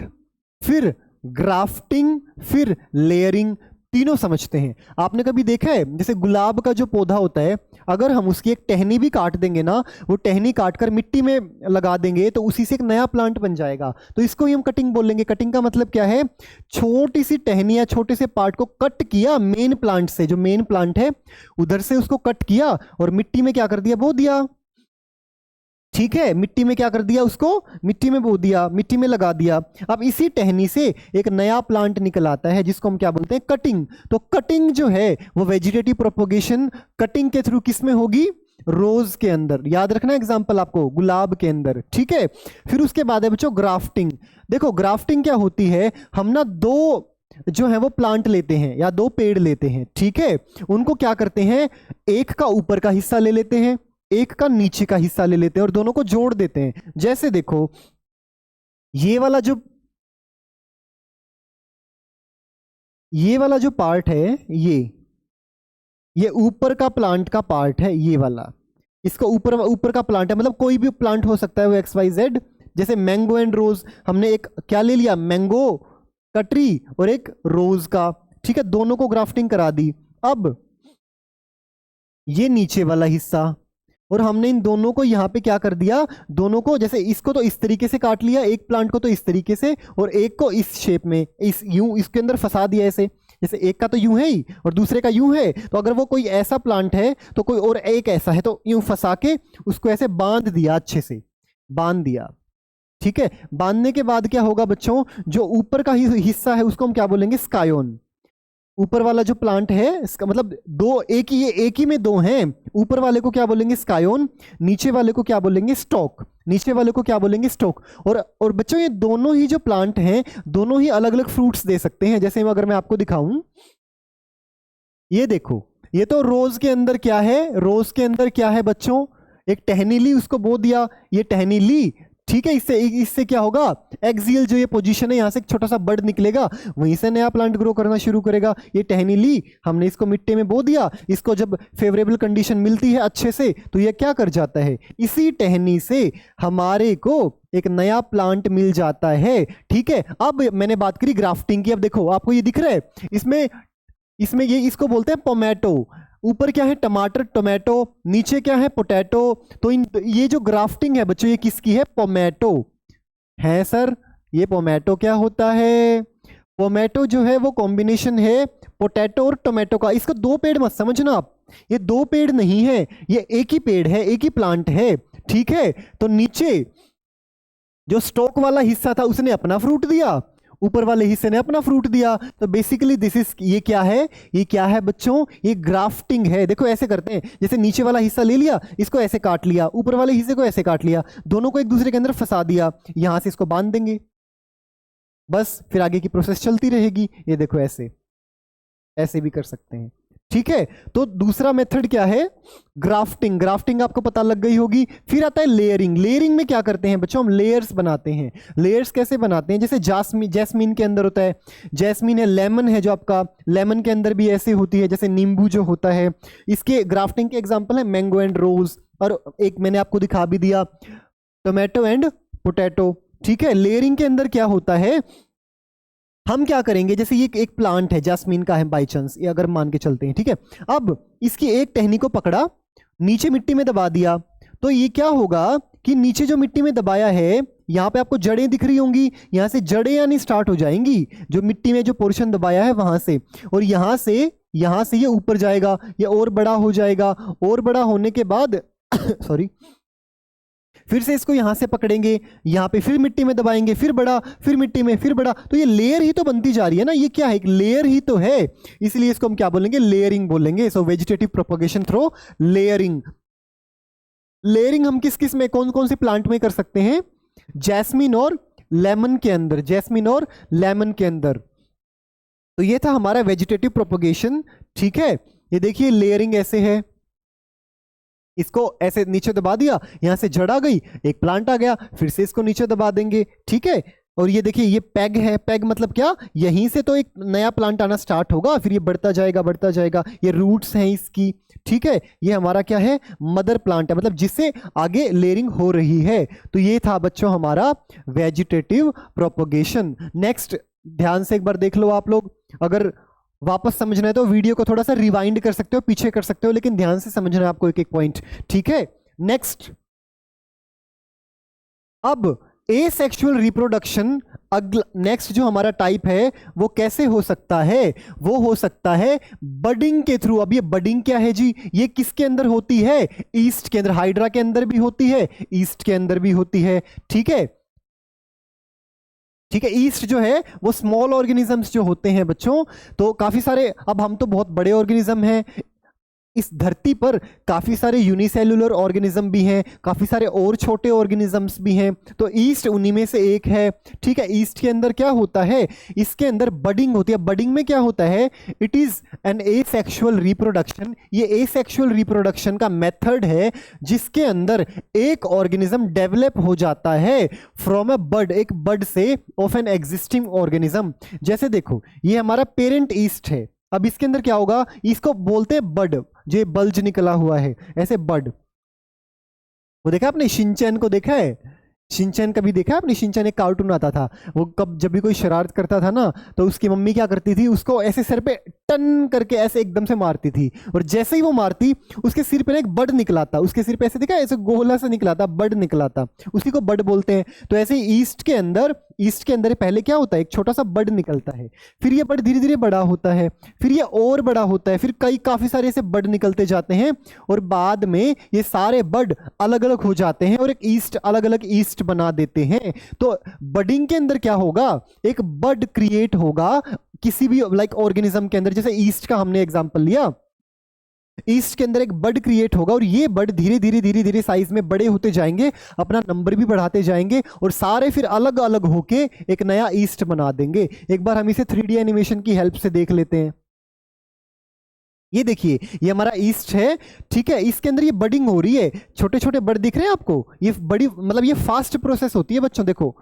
फिर ग्राफ्टिंग, फिर लेयरिंग, तीनों समझते हैं। आपने कभी देखा है जैसे गुलाब का जो पौधा होता है, अगर हम उसकी एक टहनी भी काट देंगे ना, वो टहनी काटकर मिट्टी में लगा देंगे तो उसी से एक नया प्लांट बन जाएगा। तो इसको ही हम कटिंग बोलेंगे। कटिंग का मतलब क्या है, छोटी सी टहनी या छोटे से पार्ट को कट किया मेन प्लांट से, जो मेन प्लांट है उधर से उसको कट किया और मिट्टी में क्या कर दिया, बो दिया, ठीक है। मिट्टी में क्या कर दिया, उसको मिट्टी में बो दिया, मिट्टी में लगा दिया। अब इसी टहनी से एक नया प्लांट निकल आता है जिसको हम क्या बोलते हैं, कटिंग। तो कटिंग जो है वो वेजिटेटिव प्रोपोगेशन कटिंग के थ्रू किस में होगी, रोज के अंदर। याद रखना एग्जांपल आपको, गुलाब के अंदर, ठीक है। फिर उसके बाद है बच्चों ग्राफ्टिंग। देखो ग्राफ्टिंग क्या होती है, हम ना 2 जो है वो प्लांट लेते हैं या 2 पेड़ लेते हैं, ठीक है। उनको क्या करते हैं, एक का ऊपर का हिस्सा ले लेते हैं, एक का नीचे का हिस्सा ले लेते हैं और दोनों को जोड़ देते हैं। जैसे देखो ये वाला जो पार्ट है, ये ऊपर का प्लांट का पार्ट है, ये वाला, इसको ऊपर का प्लांट है, मतलब कोई भी प्लांट हो सकता है वो XYZ। जैसे मैंगो एंड रोज, हमने एक क्या ले लिया, मैंगो का ट्री और एक रोज का, ठीक है। दोनों को ग्राफ्टिंग करा दी। अब ये नीचे वाला हिस्सा, और हमने इन दोनों को यहाँ पे क्या कर दिया, दोनों को जैसे इसको तो इस तरीके से काट लिया, एक प्लांट को तो इस तरीके से, और एक को इस शेप में, इस यूं इसके अंदर फंसा दिया ऐसे। जैसे एक का तो यूं है ही और दूसरे का यूं है, तो अगर वो कोई ऐसा प्लांट है तो कोई और एक ऐसा है, तो यूं फंसा के उसको ऐसे बांध दिया, अच्छे से बांध दिया, ठीक है। बांधने के बाद क्या होगा बच्चों, जो ऊपर का हिस्सा है उसको हम क्या बोलेंगे, स्कायोन। ऊपर वाला जो प्लांट है इसका मतलब एक ही में 2 हैं। ऊपर वाले को क्या बोलेंगे, स्कायोन, नीचे वाले को क्या बोलेंगे, स्टॉक, और बच्चों ये दोनों ही जो प्लांट हैं, दोनों ही अलग अलग फ्रूट्स दे सकते हैं। जैसे अगर मैं आपको दिखाऊं, ये देखो, ये तो रोज के अंदर क्या है बच्चों, एक टहनी ली, उसको बो दिया, ये टहनी ली, ठीक है। इससे क्या होगा, एक्सियल जो ये पोजीशन है, यहां से एक छोटा सा बड निकलेगा, वहीं से नया प्लांट ग्रो करना शुरू करेगा। ये टहनी ली, हमने इसको मिट्टी में बो दिया, इसको जब फेवरेबल कंडीशन मिलती है अच्छे से, तो ये क्या कर जाता है, इसी टहनी से हमारे को एक नया प्लांट मिल जाता है, ठीक है। अब मैंने बात करी ग्राफ्टिंग की। अब देखो आपको ये दिख रहा है, इसमें ये इसको बोलते हैं पोमैटो। ऊपर क्या है, टमाटर, टोमेटो, नीचे क्या है, पोटैटो। तो ये जो ग्राफ्टिंग है बच्चों, ये किसकी है, पोमैटो है सर। ये पोमैटो क्या होता है, पोमैटो जो है वो कॉम्बिनेशन है पोटैटो और टोमेटो का। इसको 2 पेड़ मत समझना आप, ये 2 पेड़ नहीं है, ये एक ही पेड़ है, एक ही प्लांट है, ठीक है। तो नीचे जो स्टॉक वाला हिस्सा था उसने अपना फ्रूट दिया, ऊपर वाले हिस्से ने अपना फ्रूट दिया। तो बेसिकली ये क्या है बच्चों, ये ग्राफ्टिंग है। देखो ऐसे करते हैं, जैसे नीचे वाला हिस्सा ले लिया, इसको ऐसे काट लिया, ऊपर वाले हिस्से को ऐसे काट लिया, दोनों को एक दूसरे के अंदर फंसा दिया, यहां से इसको बांध देंगे, बस फिर आगे की प्रोसेस चलती रहेगी। ये देखो ऐसे भी कर सकते हैं, ठीक है। तो दूसरा मेथड क्या है, ग्राफ्टिंग आपको पता लग गई होगी। फिर आता है लेयरिंग में क्या करते हैं बच्चों, हम लेयर्स बनाते हैं। लेयर्स कैसे बनाते हैं, जैसे जैस्मीन के अंदर होता है, जैस्मीन है, लेमन है जो आपका, लेमन के अंदर भी ऐसे होती है, जैसे नींबू जो होता है, इसके ग्राफ्टिंग के एग्जाम्पल है मैंगो एंड रोज, और एक मैंने आपको दिखा भी दिया, टोमेटो एंड पोटैटो, ठीक है। लेयरिंग के अंदर क्या होता है, हम क्या करेंगे, जैसे ये एक प्लांट है, जास्मीन का है बाई चांस, ये अगर मान के चलते हैं, ठीक है। अब इसकी एक टहनी को पकड़ा, नीचे मिट्टी में दबा दिया, तो ये क्या होगा, कि नीचे जो मिट्टी में दबाया है यहाँ पे आपको जड़ें दिख रही होंगी, यहाँ से जड़ें यानी स्टार्ट हो जाएंगी, जो मिट्टी में जो पोर्शन दबाया है वहां से, और यहाँ से ये ऊपर जाएगा, ये और बड़ा हो जाएगा, और बड़ा होने के बाद सॉरी, फिर से इसको यहां से पकड़ेंगे, यहां पे फिर मिट्टी में दबाएंगे, फिर बड़ा, फिर मिट्टी में, फिर बड़ा, तो ये लेयर ही तो बनती जा रही है ना, ये क्या है, एक लेयर ही तो है, इसलिए इसको हम क्या बोलेंगे, लेयरिंग बोलेंगे। So vegetative propagation through layering. Layering हम किस किस में, कौन कौन से प्लांट में कर सकते हैं, जैस्मिन और लेमन के अंदर, जैस्मिन और लेमन के अंदर। तो ये था हमारा वेजिटेटिव प्रोपगेशन, ठीक है। ये देखिए लेयरिंग ऐसे है, इसको ऐसे नीचे दबा दिया, यहां से जड़ आ गई, एक प्लांट आ गया, फिर से इसको नीचे दबा देंगे, ठीक है। और ये देखिए ये पैग है, पैग मतलब क्या, यहीं से तो एक नया प्लांट आना स्टार्ट होगा, फिर ये बढ़ता जाएगा बढ़ता जाएगा, ये रूट्स हैं इसकी, ठीक है। ये हमारा क्या है, मदर प्लांट है, मतलब जिससे आगे लेयरिंग हो रही है। तो ये था बच्चों हमारा वेजिटेटिव प्रोपगेशन। नेक्स्ट ध्यान से एक बार देख लो आप लोग, अगर वापस समझना है तो वीडियो को थोड़ा सा रिवाइंड कर सकते हो, पीछे कर सकते हो, लेकिन ध्यान से समझना है आपको एक एक पॉइंट, ठीक है। नेक्स्ट, अब एसेक्सुअल रिप्रोडक्शन, नेक्स्ट जो हमारा टाइप है वो कैसे हो सकता है, वो हो सकता है बडिंग के थ्रू। अब ये बडिंग क्या है जी, ये किसके अंदर होती है, ईस्ट के अंदर, हाइड्रा के अंदर भी होती है, ईस्ट के अंदर भी होती है, ठीक है, ठीक है। ईस्ट जो है वो स्मॉल ऑर्गेनिजम्स जो होते हैं बच्चों, तो काफी सारे, अब हम तो बहुत बड़े ऑर्गेनिज्म हैं, इस धरती पर काफी सारे यूनिसेलुलर ऑर्गेनिज्म भी हैं, काफी सारे और छोटे ऑर्गेनिजम्स भी हैं, तो ईस्ट उन्हीं में से एक है, ठीक है। ईस्ट के अंदर क्या होता है, इसके अंदर बडिंग होती है। बडिंग में क्या होता है, it is an asexual reproduction. ये एसेक्सुअल रिप्रोडक्शन का मेथड है जिसके अंदर एक ऑर्गेनिज्म डेवलप हो जाता है फ्रॉम अ बड, एक बड से ऑफ एन एग्जिस्टिंग ऑर्गेनिज्म। जैसे देखो ये हमारा पेरेंट ईस्ट है, अब इसके अंदर क्या होगा, इसको बोलते हैं बड, जो बल्ज निकला हुआ है ऐसे बड। वो देखा आपने शिनचैन को देखा है, शिनचैन कभी देखा है आपने, शिनचैन एक कार्टून आता था, वो कब जब भी कोई शरारत करता था ना तो उसकी मम्मी क्या करती थी, उसको ऐसे सिर पे टन करके ऐसे एकदम से मारती थी, और जैसे ही वो मारती उसके सिर पे ना एक बड निकला था, उसके सिर पे ऐसे दिखा, ऐसे गोला से निकला था, बड निकला था, उसी को बड बोलते हैं। तो ऐसे ही ईस्ट के अंदर पहले क्या होता है, एक छोटा सा बड निकलता है, फिर ये बड धीरे धीरे बड़ा होता है, फिर ये और बड़ा होता है, फिर काफी सारे ऐसे बड निकलते जाते हैं, और बाद में ये सारे बड अलग अलग हो जाते हैं और एक ईस्ट, अलग अलग ईस्ट बना देते हैं। तो बडिंग के अंदर क्या होगा, एक बड क्रिएट होगा किसी भी लाइक ऑर्गेनिज्म के अंदर, जैसे ईस्ट का हमने एग्जांपल लिया, ईस्ट के अंदर एक बड क्रिएट होगा, और ये बड धीरे धीरे धीरे धीरे साइज में बड़े होते जाएंगे, अपना नंबर भी बढ़ाते जाएंगे, और सारे फिर अलग अलग होके एक नया ईस्ट बना देंगे। एक बार हम इसे 3D एनिमेशन की हेल्प से देख लेते हैं। ये देखिए ये हमारा ईस्ट है, ठीक है, इसके अंदर ये बडिंग हो रही है, छोटे छोटे बड दिख रहे हैं आपको, ये बड़ी मतलब ये फास्ट प्रोसेस होती है बच्चों, देखो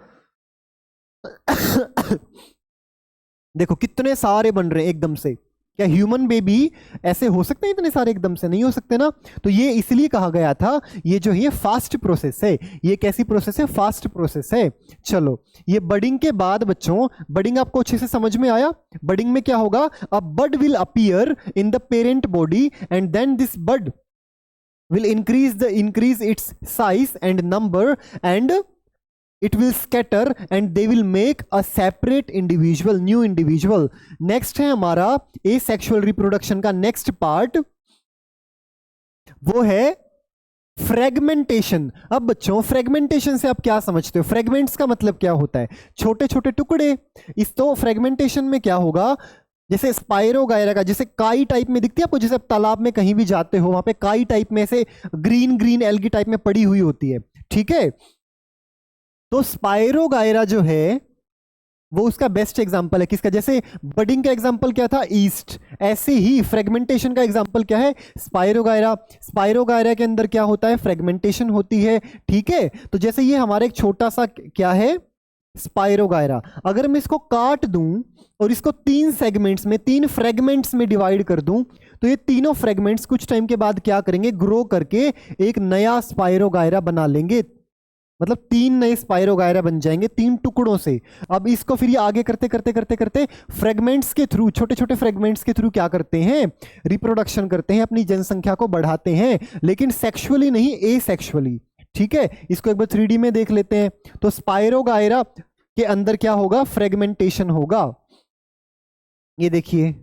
देखो कितने सारे बन रहे हैं एकदम से। क्या ह्यूमन बेबी ऐसे हो सकते हैं इतने सारे एकदम से, नहीं हो सकते ना। तो ये इसलिए कहा गया था ये जो है फास्ट प्रोसेस है। ये कैसी प्रोसेस है, फास्ट प्रोसेस है। चलो ये बडिंग के बाद बच्चों, बडिंग आपको अच्छे से समझ में आया। बडिंग में क्या होगा, a bud will appear in the parent body and then this bud will increase its size and number, and it will scatter and they will make a separate individual, new individual. next है हमारा asexual reproduction का next part, वो है fragmentation. अब बच्चों fragmentation से आप क्या समझते हो, फ्रेगमेंट्स का मतलब क्या होता है, छोटे छोटे टुकड़े। इस तो फ्रेगमेंटेशन में क्या होगा, जैसे स्पाइरोगायरा का, जैसे काई टाइप में दिखती है आपको, जैसे आप तालाब में कहीं भी जाते हो वहां पे काई टाइप में से ग्रीन ग्रीन एल्गी टाइप में पड़ी हुई होती है, ठीक है। तो स्पाइरोगायरा जो है वो उसका बेस्ट एग्जांपल है किसका, जैसे बडिंग का एग्जांपल क्या था, ईस्ट, ऐसे ही फ्रेगमेंटेशन का एग्जांपल क्या है, स्पाइरोगायरा। स्पाइरोगायरा के अंदर क्या होता है, फ्रेगमेंटेशन होती है, ठीक है। तो जैसे ये हमारा एक छोटा सा क्या है, स्पाइरोगायरा, अगर मैं इसको काट दूं और इसको 3 सेगमेंट्स में, 3 फ्रेगमेंट्स में डिवाइड कर दूं, तो ये तीनों फ्रेगमेंट्स कुछ टाइम के बाद क्या करेंगे, ग्रो करके एक नया स्पाइरोगायरा बना लेंगे। मतलब 3 नए स्पाइरोगायरा बन जाएंगे 3 टुकड़ों से। अब इसको फिर ये आगे करते करते करते करते फ्रेगमेंट्स के थ्रू, छोटे छोटे फ्रेगमेंट्स के थ्रू क्या करते हैं, रिप्रोडक्शन करते हैं, अपनी जनसंख्या को बढ़ाते हैं, लेकिन सेक्सुअली नहीं, एसेक्सुअली, ठीक है, इसको एक बार 3D में देख लेते हैं। तो स्पाइरोगायरा के अंदर क्या होगा, फ्रेगमेंटेशन होगा। ये देखिए,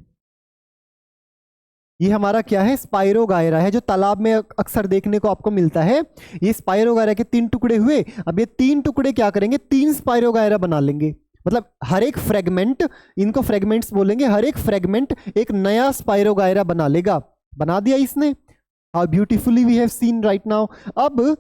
ये हमारा क्या है, स्पाइरोगायरा है, जो तालाब में अक्सर देखने को आपको मिलता है। ये स्पाइरोगायरा के 3 टुकड़े हुए। अब ये 3 टुकड़े क्या करेंगे, 3 स्पाइरोगायरा बना लेंगे। मतलब हर एक फ्रेगमेंट, इनको फ्रेगमेंट्स बोलेंगे, हर एक फ्रेगमेंट एक नया स्पाइरोगायरा बना लेगा। बना दिया इसने। How beautifully we have seen right now. अब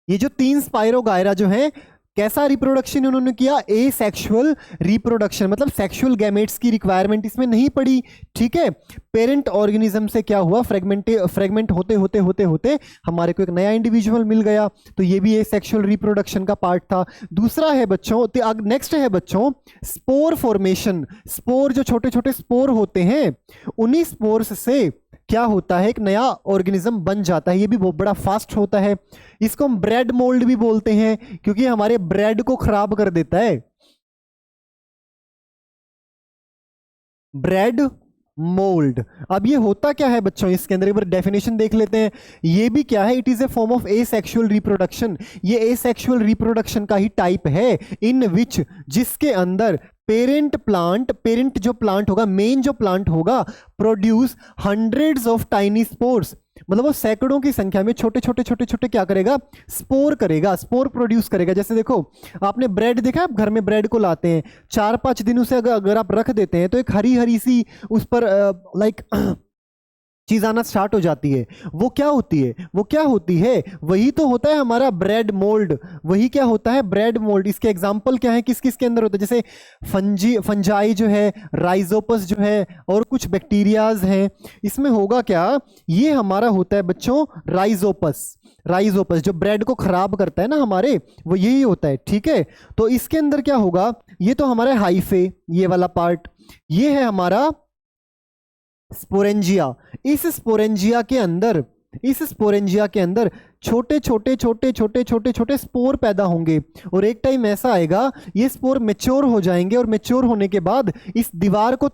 ये जो 3 स्पाइरोगायरा जो है, कैसा रिप्रोडक्शन उन्होंने किया, ए सेक्सुअल रिप्रोडक्शन, मतलब सेक्सुअल गैमेट्स की रिक्वायरमेंट इसमें नहीं पड़ी। ठीक है, पेरेंट ऑर्गेनिज्म से क्या हुआ, फ्रेगमेंट होते होते होते होते हमारे को एक नया इंडिविजुअल मिल गया। तो ये भी ए सेक्सुअल रिप्रोडक्शन का पार्ट था। दूसरा है बच्चों, नेक्स्ट है बच्चों स्पोर फॉर्मेशन। स्पोर, जो छोटे छोटे स्पोर होते हैं, उन्हीं स्पोर्स से क्या होता है, एक नया ऑर्गेनिज्म बन जाता है। ये भी बहुत बड़ा फास्ट होता है। इसको हम ब्रेड मोल्ड भी बोलते हैं, क्योंकि हमारे ब्रेड को खराब कर देता है। Bread mould. अब ये होता क्या है बच्चों, इसके अंदर एक बार डेफिनेशन देख लेते हैं। ये भी क्या है, it is a form of asexual reproduction. ये एसेक्सुअल रिप्रोडक्शन का ही टाइप है, इन विच, जिसके अंदर पेरेंट जो प्लांट होगा, मेन जो प्लांट होगा, produce hundreds of tiny spores. मतलब वो सैकड़ों की संख्या में छोटे छोटे छोटे छोटे क्या करेगा, स्पोर करेगा, स्पोर प्रोड्यूस करेगा। जैसे देखो, आपने ब्रेड देखा, आप घर में ब्रेड को लाते हैं, 4-5 दिन उसे अगर आप रख देते हैं तो एक हरी हरी सी उस पर लाइक चीज आना स्टार्ट हो जाती है। वो क्या होती है, वो क्या होती है, वही तो होता है हमारा ब्रेड मोल्ड। वही क्या होता है, ब्रेड मोल्ड। इसके एग्जांपल क्या है, किस किस के अंदर होता है, जैसे फंजाई जो है, राइजोपस जो है, और कुछ बैक्टीरियाज हैं। इसमें होगा क्या, ये हमारा होता है बच्चों राइजोपस। राइजोपस जो ब्रेड को खराब करता है ना हमारे, वो यही होता है। ठीक है, तो इसके अंदर क्या होगा, ये तो हमारा हाइफे, ये वाला पार्ट, ये है हमारा स्पोरेंजिया। इस स्पोरेंजिया के अंदर छोटे छोटे छोटे छोटे छोटे छोटे स्पोर पैदा होंगे, और एक टाइम ऐसा आएगा ये स्पोर मैच्योर हो जाएंगे, और मैच्योर होने के बाद इस दीवार को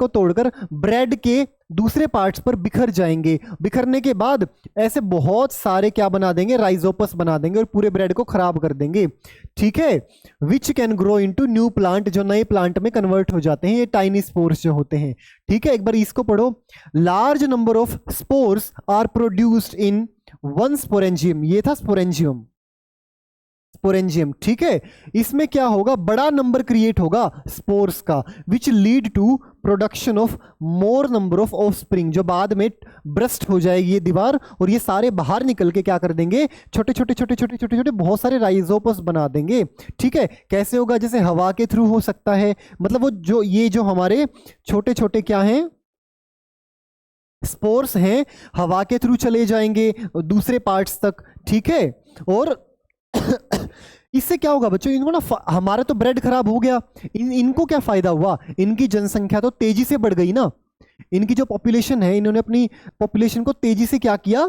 तोड़कर ब्रेड के दूसरे पार्ट्स पर बिखर जाएंगे। बिखरने के बाद ऐसे बहुत सारे क्या बना देंगे, राइजोपस बना देंगे, और पूरे ब्रेड को खराब कर देंगे। ठीक है, which can grow into new plant, जो नए प्लांट में कन्वर्ट हो जाते हैं, ये टाइनी स्पोर्स जो होते हैं। ठीक है, एक बार इसको पढ़ो। Large number of spores are produced in one sporangium. ये था स्पोरेंजियम। ठीक है, इसमें क्या होगा, बड़ा नंबर क्रिएट होगा स्पोर्स का, which lead to production of more number of offspring, जो बाद में ब्रस्ट हो जाएगी ये दीवार, और ये सारे बाहर निकल के क्या कर देंगे, छोटे छोटे छोटे छोटे छोटे छोटे बहुत सारे राइजोपस बना देंगे। ठीक है, कैसे होगा, जैसे हवा के थ्रू हो सकता है। मतलब वो जो हमारे छोटे छोटे क्या हैं, स्पोर्स हैं, हवा के थ्रू चले जाएंगे दूसरे पार्ट्स तक। ठीक है, और इससे क्या होगा बच्चों, इनको ना हमारा तो ब्रेड खराब हो गया, इनको क्या फायदा हुआ, इनकी जनसंख्या तो तेजी से बढ़ गई ना। इनकी जो पॉपुलेशन है, इन्होंने अपनी पॉपुलेशन को तेजी से क्या किया,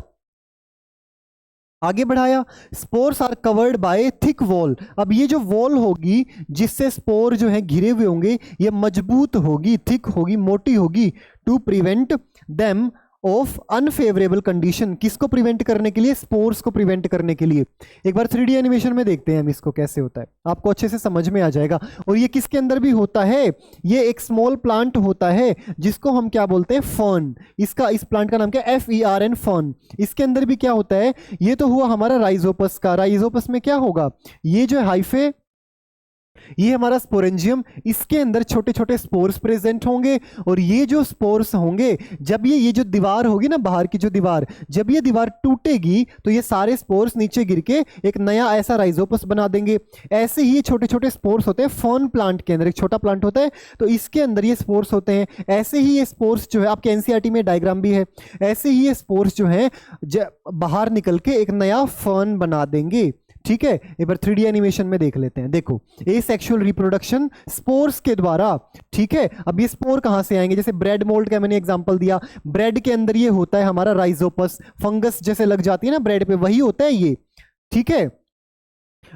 आगे बढ़ाया। Spores are covered by thick wall. अब ये जो वॉल होगी जिससे स्पोर जो है घिरे हुए होंगे, ये मजबूत होगी, थिक होगी, मोटी होगी, to prevent them of unfavourable condition. किसको प्रिवेंट करने के लिए, स्पोर्स को प्रिवेंट करने के लिए। एक बार 3D एनिमेशन में देखते हैं हम इसको कैसे होता है, आपको अच्छे से समझ में आ जाएगा। और ये किसके अंदर भी होता है, ये एक स्मॉल प्लांट होता है जिसको हम क्या बोलते हैं, फर्न। इस प्लांट का नाम क्या है, FERN, फर्न। इसके अंदर भी क्या होता है, ये तो हुआ हमारा राइजोपस का। राइजोपस में क्या होगा, ये जो हाइफे, ये हमारा स्पोरेंजियम, इसके अंदर छोटे छोटे स्पोर्स प्रेजेंट होंगे, और ये जो स्पोर्स होंगे, जब ये जो दीवार होगी ना, बाहर की जो दीवार, जब ये दीवार टूटेगी तो ये सारे स्पोर्स नीचे गिर के एक नया ऐसा राइजोपस बना देंगे। ऐसे ही ये छोटे छोटे स्पोर्स होते हैं फर्न प्लांट के अंदर। एक छोटा प्लांट होता है तो इसके अंदर ये स्पोर्स होते हैं। ऐसे ही ये स्पोर्स जो है, आपके NCERT में डायग्राम भी है, ऐसे ही ये स्पोर्स जो है बाहर निकल के एक नया फर्न बना देंगे। ठीक है, एक बार 3D एनिमेशन में देख लेते हैं। देखो, एसेक्सुअल रिप्रोडक्शन स्पोर्स के द्वारा। ठीक है, अब ये स्पोर कहां से आएंगे, जैसे ब्रेड मोल्ड का मैंने एग्जांपल दिया, ब्रेड के अंदर ये होता है हमारा राइजोपस, फंगस जैसे लग जाती है ना ब्रेड पे, वही होता है ये। ठीक है,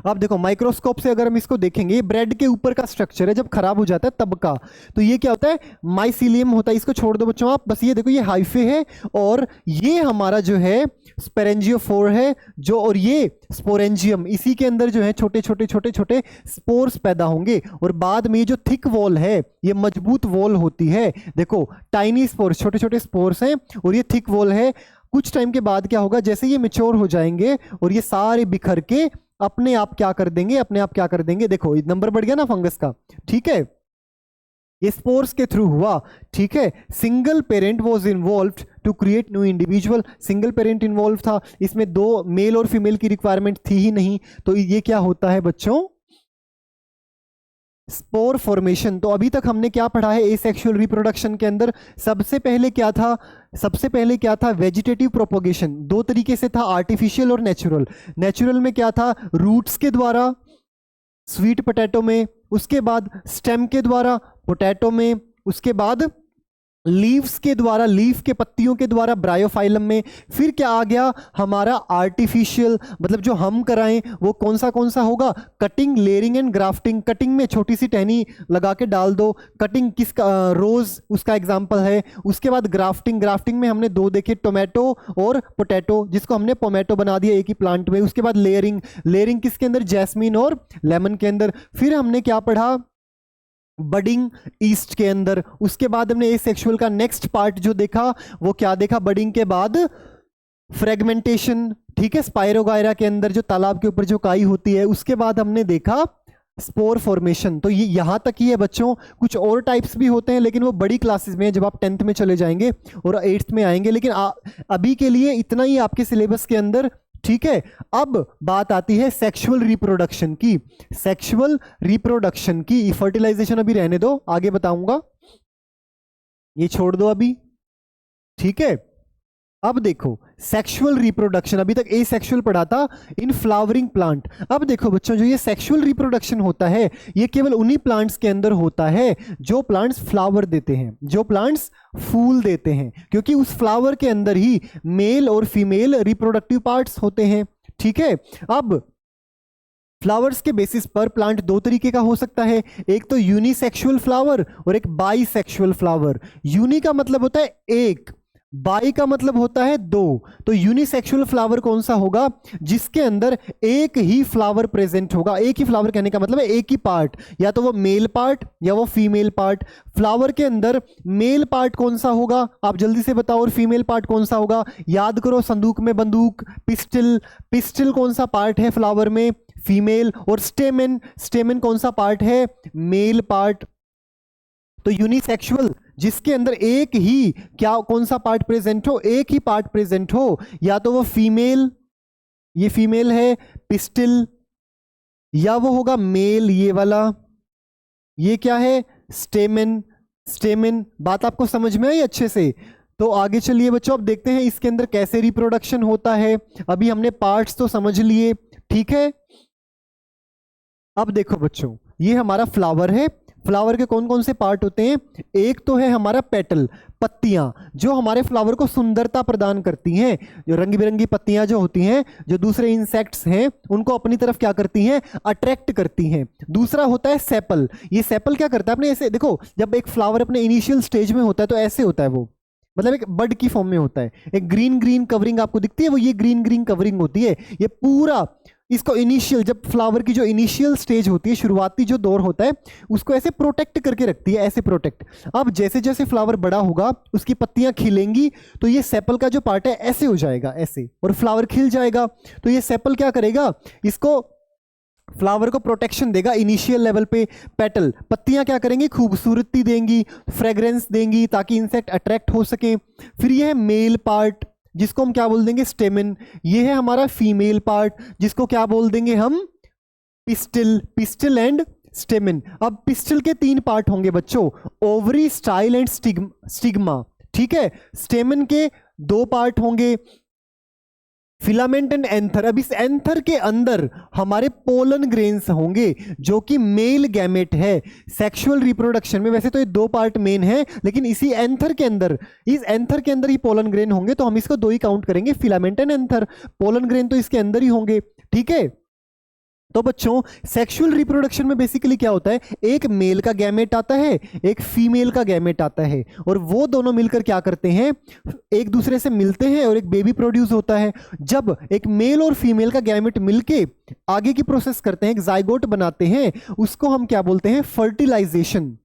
अब देखो माइक्रोस्कोप से अगर हम इसको देखेंगे, ये ब्रेड के ऊपर का स्ट्रक्चर है, जब खराब हो जाता है तब का। तो ये क्या होता है, माइसीलियम होता है। इसको छोड़ दो बच्चों आप, बस ये देखो ये हाइफे है और ये हमारा जो है स्पेरेंजियोफोर है जो, और ये स्पोरेंजियम, इसी के अंदर जो है छोटे छोटे छोटे छोटे स्पोर्स पैदा होंगे और बाद में ये जो थिक वॉल है ये मजबूत वॉल होती है। देखो टाइनी स्पोर्स, छोटे छोटे स्पोर्स हैं और ये थिक वॉल है। कुछ टाइम के बाद क्या होगा, जैसे ये मेच्योर हो जाएंगे और ये सारे बिखर के अपने आप क्या कर देंगे, अपने आप क्या कर देंगे, देखो नंबर बढ़ गया ना फंगस का, ठीक है, ये स्पोर्स के थ्रू हुआ, ठीक है। Single parent was involved to create new individual, single parent involve था, इसमें दो मेल और फीमेल की रिक्वायरमेंट थी ही नहीं, तो ये क्या होता है बच्चों, स्पोर फॉर्मेशन। तो अभी तक हमने क्या पढ़ा है एसेक्सुअल रिप्रोडक्शन के अंदर, सबसे पहले क्या था, सबसे पहले क्या था, वेजिटेटिव प्रोपोगेशन। दो तरीके से था, आर्टिफिशियल और नेचुरल। नेचुरल में क्या था, रूट्स के द्वारा स्वीट पोटैटो में, उसके बाद स्टेम के द्वारा पोटैटो में, उसके बाद लीव्स के द्वारा, लीफ के पत्तियों के द्वारा ब्रायोफाइलम में। फिर क्या आ गया हमारा आर्टिफिशियल, मतलब जो हम कराएं वो कौन सा होगा, cutting, layering and grafting. Cutting में छोटी सी टहनी लगा के डाल दो, कटिंग किसका, रोज उसका एग्जांपल है। उसके बाद ग्राफ्टिंग, ग्राफ्टिंग में हमने दो देखे, टोमेटो और पोटैटो, जिसको हमने पोमेटो बना दिया एक ही प्लांट में। उसके बाद लेयरिंग, लेयरिंग किसके अंदर, जैस्मीन और लेमन के अंदर। फिर हमने क्या पढ़ा, बडिंग ईस्ट के अंदर। उसके बाद हमने एसेक्सुअल का नेक्स्ट पार्ट जो देखा वो क्या देखा, बडिंग के बाद फ्रेगमेंटेशन, ठीक है, स्पाइरोगायरा के अंदर जो तालाब के ऊपर जो काई होती है। उसके बाद हमने देखा स्पोर फॉर्मेशन। तो ये यहां तक ही है बच्चों, कुछ और टाइप्स भी होते हैं लेकिन वो बड़ी क्लासेस में, जब आप 10th में चले जाएंगे और 8th में आएंगे, लेकिन अभी के लिए इतना ही आपके सिलेबस के अंदर, ठीक है। अब बात आती है सेक्सुअल रिप्रोडक्शन की, सेक्सुअल रिप्रोडक्शन की। फर्टिलाइजेशन अभी रहने दो, आगे बताऊंगा, ये छोड़ दो अभी, ठीक है। अब देखो सेक्सुअल रिप्रोडक्शन, अभी तक ए सेक्सुअल पढ़ा था इन फ्लावरिंग प्लांट। अब देखो बच्चों, जो ये सेक्सुअल रिप्रोडक्शन होता है ये केवल उन्हीं प्लांट्स के अंदर होता है जो प्लांट्स फ्लावर देते हैं, जो प्लांट्स फूल देते हैं, क्योंकि उस फ्लावर के अंदर ही मेल और फीमेल रिप्रोडक्टिव पार्ट्स होते हैं, ठीक है। अब फ्लावर्स के बेसिस पर प्लांट दो तरीके का हो सकता है, एक तो यूनिसेक्सुअल फ्लावर और एक बाईसेक्सुअल फ्लावर। यूनि का मतलब होता है एक, बाई का मतलब होता है दो। तो यूनिसेक्सुअल फ्लावर कौन सा होगा, जिसके अंदर एक ही फ्लावर प्रेजेंट होगा। एक ही फ्लावर कहने का मतलब है एक ही पार्ट, या तो वो मेल पार्ट या वो फीमेल पार्ट। फ्लावर के अंदर मेल पार्ट कौन सा होगा, आप जल्दी से बताओ, और फीमेल पार्ट कौन सा होगा, याद करो, संदूक में बंदूक, पिस्टल, पिस्टल कौन सा पार्ट है फ्लावर में, फीमेल। और स्टेमन, स्टेमन कौन सा पार्ट है, मेल पार्ट। तो यूनिसेक्सुअल जिसके अंदर एक ही क्या, कौन सा पार्ट प्रेजेंट हो, एक ही पार्ट प्रेजेंट हो, या तो वो फीमेल, ये फीमेल है पिस्टिल, या वो होगा मेल ये वाला, ये क्या है स्टेमन, स्टेमन। बात आपको समझ में आई अच्छे से? तो आगे चलिए बच्चों, अब देखते हैं इसके अंदर कैसे रिप्रोडक्शन होता है। अभी हमने पार्ट्स तो समझ लिए, ठीक है। अब देखो बच्चों, ये हमारा फ्लावर है। फ्लावर के कौन कौन से पार्ट होते हैं, एक तो है हमारा पेटल, पत्तियां, जो हमारे फ्लावर को सुंदरता प्रदान करती हैं, जो रंग बिरंगी पत्तियां जो होती हैं, जो दूसरे इंसेक्ट्स हैं उनको अपनी तरफ क्या करती हैं, अट्रैक्ट करती हैं। दूसरा होता है सेपल। ये सेपल क्या करता है, अपने ऐसे देखो, जब एक फ्लावर अपने इनिशियल स्टेज में होता है तो ऐसे होता है, वो मतलब एक बड की फॉर्म में होता है, एक ग्रीन ग्रीन कवरिंग आपको दिखती है, वो ये ग्रीन ग्रीन कवरिंग होती है। ये पूरा इसको इनिशियल, जब फ्लावर की जो इनिशियल स्टेज होती है, शुरुआती जो दौर होता है, उसको ऐसे प्रोटेक्ट करके रखती है, ऐसे प्रोटेक्ट। अब जैसे जैसे फ्लावर बड़ा होगा, उसकी पत्तियां खिलेंगी, तो ये सेपल का जो पार्ट है ऐसे हो जाएगा, ऐसे, और फ्लावर खिल जाएगा। तो ये सेपल क्या करेगा, इसको फ्लावर को प्रोटेक्शन देगा इनिशियल लेवल पे। पेटल, पत्तियां क्या करेंगी, खूबसूरती देंगी, फ्रेग्रेंस देंगी, ताकि इंसेक्ट अट्रैक्ट हो सके। फिर ये है मेल पार्ट, जिसको हम क्या बोल देंगे, स्टेमन। ये है हमारा फीमेल पार्ट, जिसको क्या बोल देंगे हम, पिस्टिल, पिस्टिल एंड स्टेमन। अब पिस्टिल के तीन पार्ट होंगे बच्चों, ओवरी, स्टाइल एंड स्टिग्मा, ठीक है। स्टेमन के दो पार्ट होंगे, फिलामेंट एंड एंथर। अब इस एंथर के अंदर हमारे पोलन ग्रेन्स होंगे, जो कि मेल गैमेट है। सेक्सुअल रिप्रोडक्शन में वैसे तो ये दो पार्ट मेन है, लेकिन इसी एंथर के अंदर, इस एंथर के अंदर ही पोलन ग्रेन होंगे, तो हम इसको दो ही काउंट करेंगे, filament and anther. Pollen grain तो इसके अंदर ही होंगे, ठीक है। तो बच्चों सेक्सुअल रिप्रोडक्शन में बेसिकली क्या होता है, एक मेल का गैमेट आता है, एक फीमेल का गैमेट आता है, और वो दोनों मिलकर क्या करते हैं, एक दूसरे से मिलते हैं और एक बेबी प्रोड्यूस होता है। जब एक मेल और फीमेल का गैमेट मिलके आगे की प्रोसेस करते हैं, एक जाइगोट बनाते हैं, उसको हम क्या बोलते हैं, फर्टिलाइजेशन।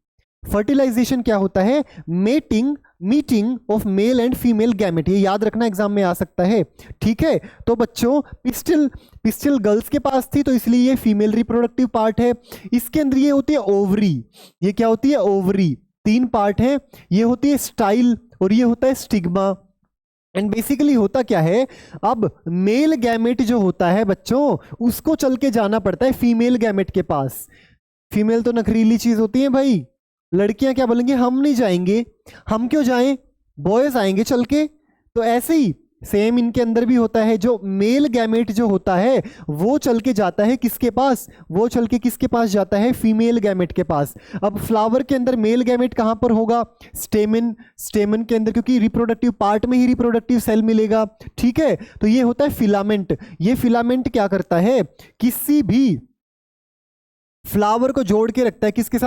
फर्टिलाइजेशन क्या होता है, meeting of male and female gamete. ये याद रखना, एग्जाम में आ सकता है, ठीक है। तो बच्चों पिस्टिल गर्ल्स के पास थी, तो इसलिए ये फीमेल रिप्रोडक्टिव पार्ट है। इसके अंदर ये होती है ओवरी, ये क्या होती है, ओवरी। 3 पार्ट है, ये होती है स्टाइल और ये होता है स्टिग्मा। एंड बेसिकली होता क्या है, अब मेल गैमेट जो होता है बच्चों, उसको चल के जाना पड़ता है फीमेल गैमेट के पास। फीमेल तो नखरीली चीज होती है भाई, लड़कियां क्या बोलेंगे, हम नहीं जाएंगे, हम क्यों जाएं, बॉयज आएंगे चल के। तो ऐसे ही सेम इनके अंदर भी होता है, जो मेल गैमेट जो होता है वो चल के जाता है किसके पास, वो चल के किसके पास जाता है, फीमेल गैमेट के पास। अब फ्लावर के अंदर मेल गैमेट कहां पर होगा, स्टेमन के अंदर, क्योंकि रिप्रोडक्टिव पार्ट में ही रिप्रोडक्टिव सेल मिलेगा, ठीक है। तो ये होता है फिलामेंट। ये फिलामेंट क्या करता है, किसी भी फ्लावर को जोड़ के रखता है किसके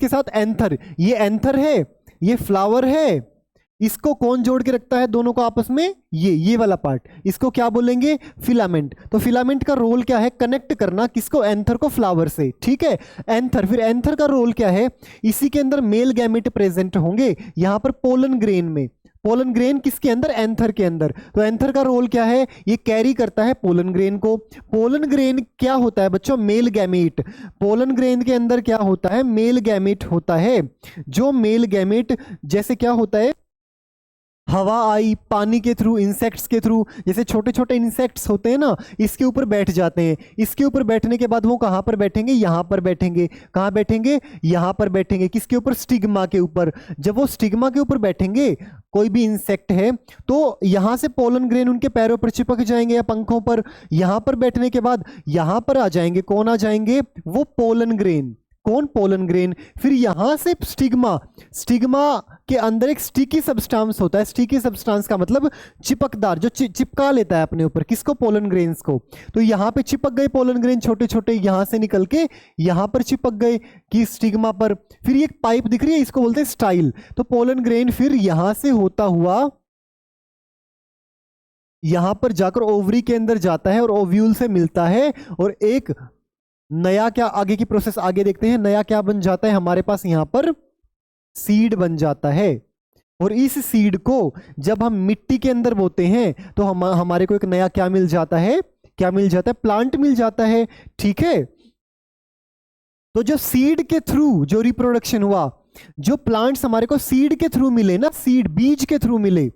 साथ, एंथर। ये एंथर है, ये फ्लावर है, इसको कौन जोड़ के रखता है दोनों को आपस में, ये वाला पार्ट, इसको क्या बोलेंगे, फिलामेंट। तो फिलामेंट का रोल क्या है, कनेक्ट करना किसको, एंथर को फ्लावर से, ठीक है। एंथर, फिर एंथर का रोल क्या है, इसी के अंदर मेल गैमेट प्रेजेंट होंगे, यहां पर पोलन ग्रेन में। पोलन ग्रेन किसके अंदर, एंथर के अंदर। तो एंथर का रोल क्या है, ये कैरी करता है पोलन ग्रेन को। पोलन ग्रेन क्या होता है बच्चों, मेल गैमेट। पोलन ग्रेन के अंदर क्या होता है, मेल गैमेट होता है। जो मेल गैमेट जैसे क्या होता है, हवा आई, पानी के थ्रू, इंसेक्ट्स के थ्रू, जैसे छोटे छोटे इंसेक्ट्स होते हैं ना, इसके ऊपर बैठ जाते हैं। इसके ऊपर बैठने के बाद वो कहाँ पर बैठेंगे, यहाँ पर बैठेंगे। कहाँ बैठेंगे, यहाँ पर बैठेंगे। किसके ऊपर, स्टिग्मा के ऊपर। जब वो स्टिग्मा के ऊपर बैठेंगे, कोई भी इंसेक्ट है, तो यहाँ से पोलन ग्रेन उनके पैरों पर चिपक जाएंगे या पंखों पर। यहाँ पर बैठने के बाद यहाँ पर आ जाएंगे, कौन आ जाएंगे, वो पोलन ग्रेन। कौन, पोलन ग्रेन। फिर यहां से स्टिग्मा के अंदर एक स्टिकी सब्सटेंस होता है। स्टिकी सब्सटेंस का मतलब चिपकदार, जो चिपका लेता है अपने ऊपर, किसको, पोलन ग्रेन्स को। तो यहां पे चिपक गए पोलन ग्रेन छोटे छोटे, यहां से निकल के यहां पर चिपक गए कि स्टिग्मा पर। फिर ये एक पाइप दिख रही है, इसको बोलते हैं स्टाइल। तो पोलन ग्रेन फिर यहां से होता हुआ यहां पर जाकर ओवरी के अंदर जाता है और ओव्यूल से मिलता है, और एक नया क्या, आगे की प्रोसेस आगे देखते हैं, नया क्या बन जाता है हमारे पास, यहां पर सीड बन जाता है। और इस सीड को जब हम मिट्टी के अंदर बोते हैं तो हमारे को एक नया क्या मिल जाता है, क्या मिल जाता है, प्लांट मिल जाता है, ठीक है। तो जो सीड के थ्रू जो रिप्रोडक्शन हुआ, जो प्लांट्स हमारे को सीड के थ्रू मिले ना, सीड बीज के थ्रू मिले,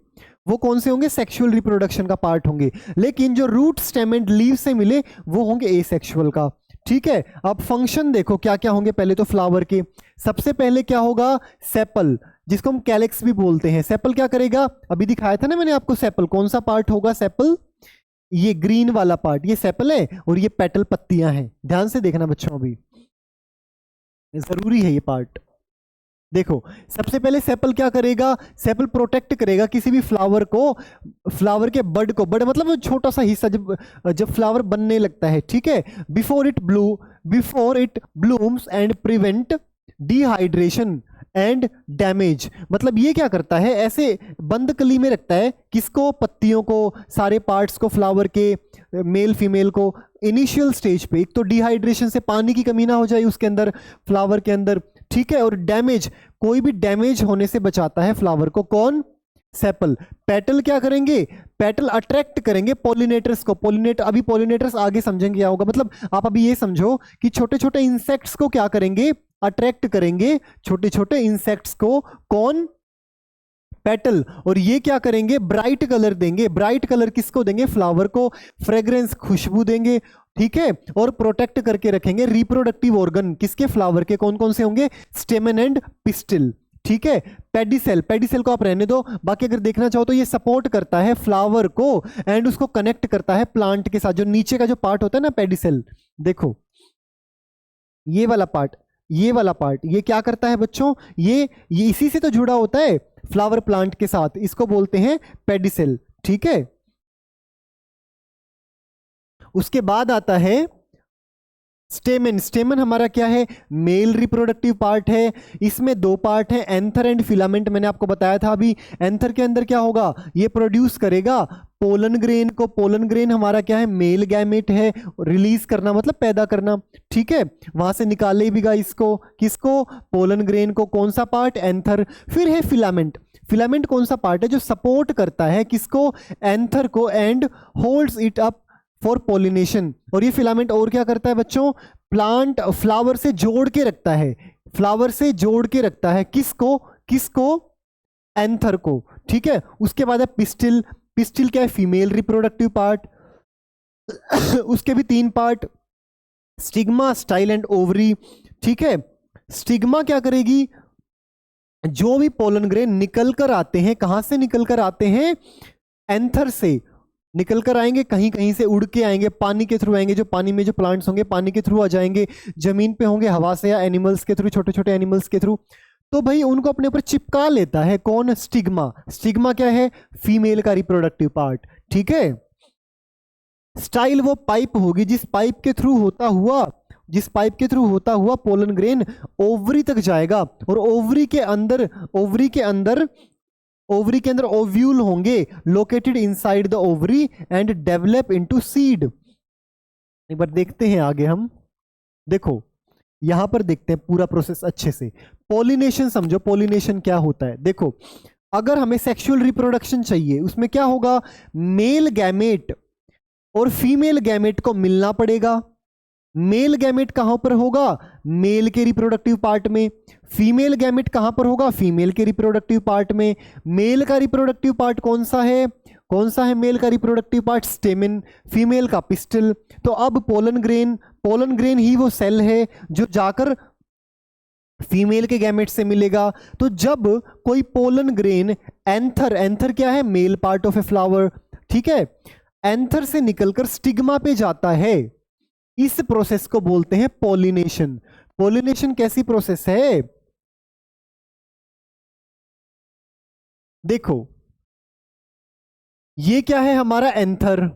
वो कौन से होंगे, सेक्सुअल रिप्रोडक्शन का पार्ट होंगे। लेकिन जो रूट, स्टेम एंड लीव से मिले, वो होंगे एसेक्सुअल का, ठीक है। अब फंक्शन देखो क्या क्या होंगे, पहले तो फ्लावर के सबसे पहले क्या होगा, सेपल, जिसको हम कैलेक्स भी बोलते हैं। सेपल क्या करेगा, अभी दिखाया था ना मैंने आपको सेपल, कौन सा पार्ट होगा सेपल, ये ग्रीन वाला पार्ट, ये सेपल है, और ये पेटल पत्तियां हैं। ध्यान से देखना बच्चों, अभी जरूरी है ये पार्ट। देखो सबसे पहले सेपल क्या करेगा, सेपल प्रोटेक्ट करेगा किसी भी फ्लावर को, फ्लावर के बड को, बड मतलब वो छोटा सा हिस्सा जब फ्लावर बनने लगता है, ठीक है, before it blooms and prevent dehydration and damage. मतलब ये क्या करता है, ऐसे बंद कली में रखता है किसको, पत्तियों को, सारे पार्ट्स को, फ्लावर के, मेल फीमेल को, इनिशियल स्टेज पे। एक तो डिहाइड्रेशन से पानी की कमी ना हो जाए उसके अंदर, फ्लावर के अंदर, ठीक है, और डैमेज, कोई भी डैमेज होने से बचाता है फ्लावर को, कौन, सेपल। पेटल क्या करेंगे, पेटल अट्रैक्ट करेंगे पॉलिनेटर्स को। अभी पॉलिनेटर्स आगे समझेंगे क्या होगा, मतलब आप अभी ये समझो कि छोटे छोटे इंसेक्ट्स को क्या करेंगे, अट्रैक्ट करेंगे छोटे छोटे इंसेक्ट्स को, कौन, पेटल। और ये क्या करेंगे, ब्राइट कलर देंगे। ब्राइट कलर किसको देंगे, फ्लावर को। फ्रेग्रेंस, खुशबू देंगे, ठीक है, और प्रोटेक्ट करके रखेंगे रिप्रोडक्टिव ऑर्गन किसके, फ्लावर के। कौन कौन से होंगे, स्टेमन एंड पिस्टिल, ठीक है। पेडिसेल, पेडिसेल को आप रहने दो, बाकी अगर देखना चाहो तो ये सपोर्ट करता है फ्लावर को एंड उसको कनेक्ट करता है प्लांट के साथ। जो नीचे का जो पार्ट होता है ना पेडिसेल, देखो ये वाला पार्ट, ये वाला पार्ट, ये क्या करता है बच्चों, ये इसी से तो जुड़ा होता है फ्लावर प्लांट के साथ, इसको बोलते हैं पेडिसेल, ठीक है। उसके बाद आता है स्टेमन, स्टेमन हमारा क्या है, मेल रिप्रोडक्टिव पार्ट है। इसमें दो पार्ट है, एंथर एंड फिलामेंट। मैंने आपको बताया था अभी, एंथर के अंदर क्या होगा, ये प्रोड्यूस करेगा पोलन ग्रेन को। पोलन ग्रेन हमारा क्या है, मेल गैमेट है, रिलीज करना मतलब पैदा करना, ठीक है। वहां से निकालेगा इसको, किसको, पोलन ग्रेन को। कौन सा पार्ट, एंथर। फिर है फिलामेंट। फिलामेंट कौन सा पार्ट है, जो सपोर्ट करता है किसको, एंथर को, and holds it up for pollination. और ये फिलामेंट और क्या करता है बच्चों, प्लांट फ्लावर से जोड़ के रखता है, फ्लावर से जोड़ के रखता है किसको, किसको, एंथर को, ठीक है। उसके बाद है पिस्टिल। पिस्टिल क्या है, फीमेल रिप्रोडक्टिव पार्ट। उसके भी तीन part, stigma, style and ovary, ठीक है। स्टिग्मा क्या करेगी, जो भी पोलन ग्रेन निकल कर आते हैं, कहां से निकल कर आते हैं, एंथर से निकल कर आएंगे, कहीं कहीं से उड़ के आएंगे, पानी के थ्रू आएंगे, जो पानी में जो प्लांट्स होंगे पानी के थ्रू आ जाएंगे, जमीन पे होंगे हवा से या एनिमल्स के थ्रू, छोटे छोटे एनिमल्स के थ्रू, तो भाई उनको अपने ऊपर चिपका लेता है कौन, स्टिग्मा। स्टिग्मा क्या है, फीमेल का रिप्रोडक्टिव पार्ट, ठीक है। स्टाइल वो पाइप होगी जिस पाइप के थ्रू होता हुआ, जिस पाइप के थ्रू होता हुआ पोलन ग्रेन ओवरी तक जाएगा, और ओवरी के अंदर, ओवरी के अंदर, ओवरी के अंदर ओव्यूल होंगे, located inside the ovary and develop into seed. एक बार देखते हैं आगे हम, देखो यहां पर देखते हैं पूरा प्रोसेस अच्छे से। पॉलिनेशन समझो, पॉलिनेशन क्या होता है, देखो अगर हमें सेक्सुअल रिप्रोडक्शन चाहिए, उसमें क्या होगा, मेल गैमेट और फीमेल गैमेट को मिलना पड़ेगा। मेल गैमेट कहां पर होगा, मेल के रिप्रोडक्टिव पार्ट में। फीमेल गैमेट कहां पर होगा, फीमेल के रिप्रोडक्टिव पार्ट में। मेल का रिप्रोडक्टिव पार्ट कौन सा है, कौन सा है मेल का रिप्रोडक्टिव पार्ट, स्टेमिन। फीमेल का पिस्टल। तो अब पोलन ग्रेन, पोलन ग्रेन ही वो सेल है जो जाकर फीमेल के गैमेट से मिलेगा। तो जब कोई पोलन ग्रेन एंथर, एंथर क्या है, mail part of a flower, ठीक है, एंथर से निकलकर स्टिग्मा पे जाता है, इस प्रोसेस को बोलते हैं पॉलिनेशन। पॉलिनेशन कैसी प्रोसेस है, देखो ये क्या है हमारा एंथर।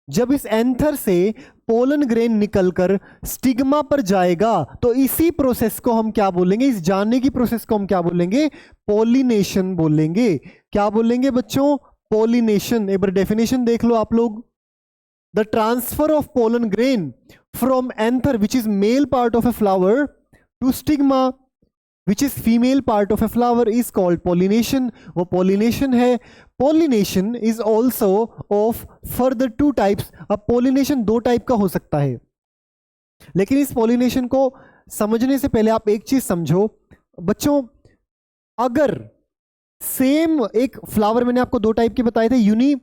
जब इस एंथर से पोलन ग्रेन निकलकर स्टिग्मा पर जाएगा तो इसी प्रोसेस को हम क्या बोलेंगे, इस जानने की प्रोसेस को हम क्या बोलेंगे, पॉलिनेशन बोलेंगे। क्या बोलेंगे बच्चों, पॉलिनेशन। एक बार डेफिनेशन देख लो आप लोग। The transfer of pollen grain from anther, which is male part of a flower, to stigma, which is female part of a flower, is called pollination. वो pollination है। Pollination is also of further two types. अब pollination दो type का हो सकता है, लेकिन इस pollination को समझने से पहले आप एक चीज समझो बच्चों। अगर सेम एक फ्लावर, मैंने आपको दो टाइप के बताए थे, यूनी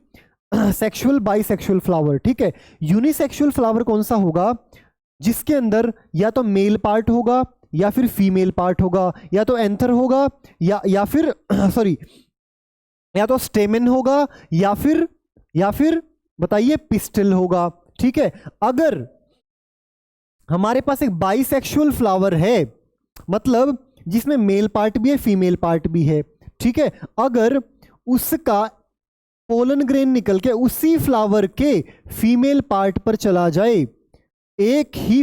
सेक्सुअल, बाइसेक्सुअल फ्लावर, ठीक है। यूनिसेक्सुअल फ्लावर कौन सा होगा, जिसके अंदर या तो मेल पार्ट होगा या फिर फीमेल पार्ट होगा, या तो एंथर होगा या फिर सॉरी या तो स्टेमेन होगा या फिर बताइए पिस्टल होगा, ठीक है। अगर हमारे पास एक बाइसेक्सुअल फ्लावर है, मतलब जिसमें मेल पार्ट भी है फीमेल पार्ट भी है, ठीक है, अगर उसका पोलन ग्रेन निकल के उसी फ्लावर के फीमेल पार्ट पर चला जाए, एक ही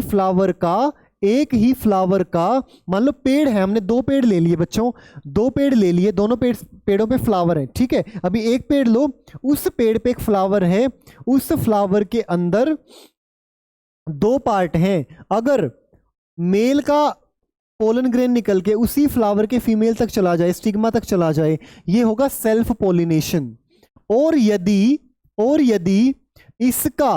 फ्लावर का मान लो पेड़ है, हमने दो पेड़ ले लिए बच्चों, दो पेड़ ले लिए, दोनों पेड़ों पे फ्लावर है, ठीक है। अभी एक पेड़ लो, उस पेड़ पे एक फ्लावर है, उस फ्लावर के अंदर दो पार्ट हैं। अगर मेल का पोलन ग्रेन निकल के उसी फ्लावर के फीमेल तक चला जाए, स्टिग्मा तक चला जाए, ये होगा सेल्फ पोलिनेशन। और यदि इसका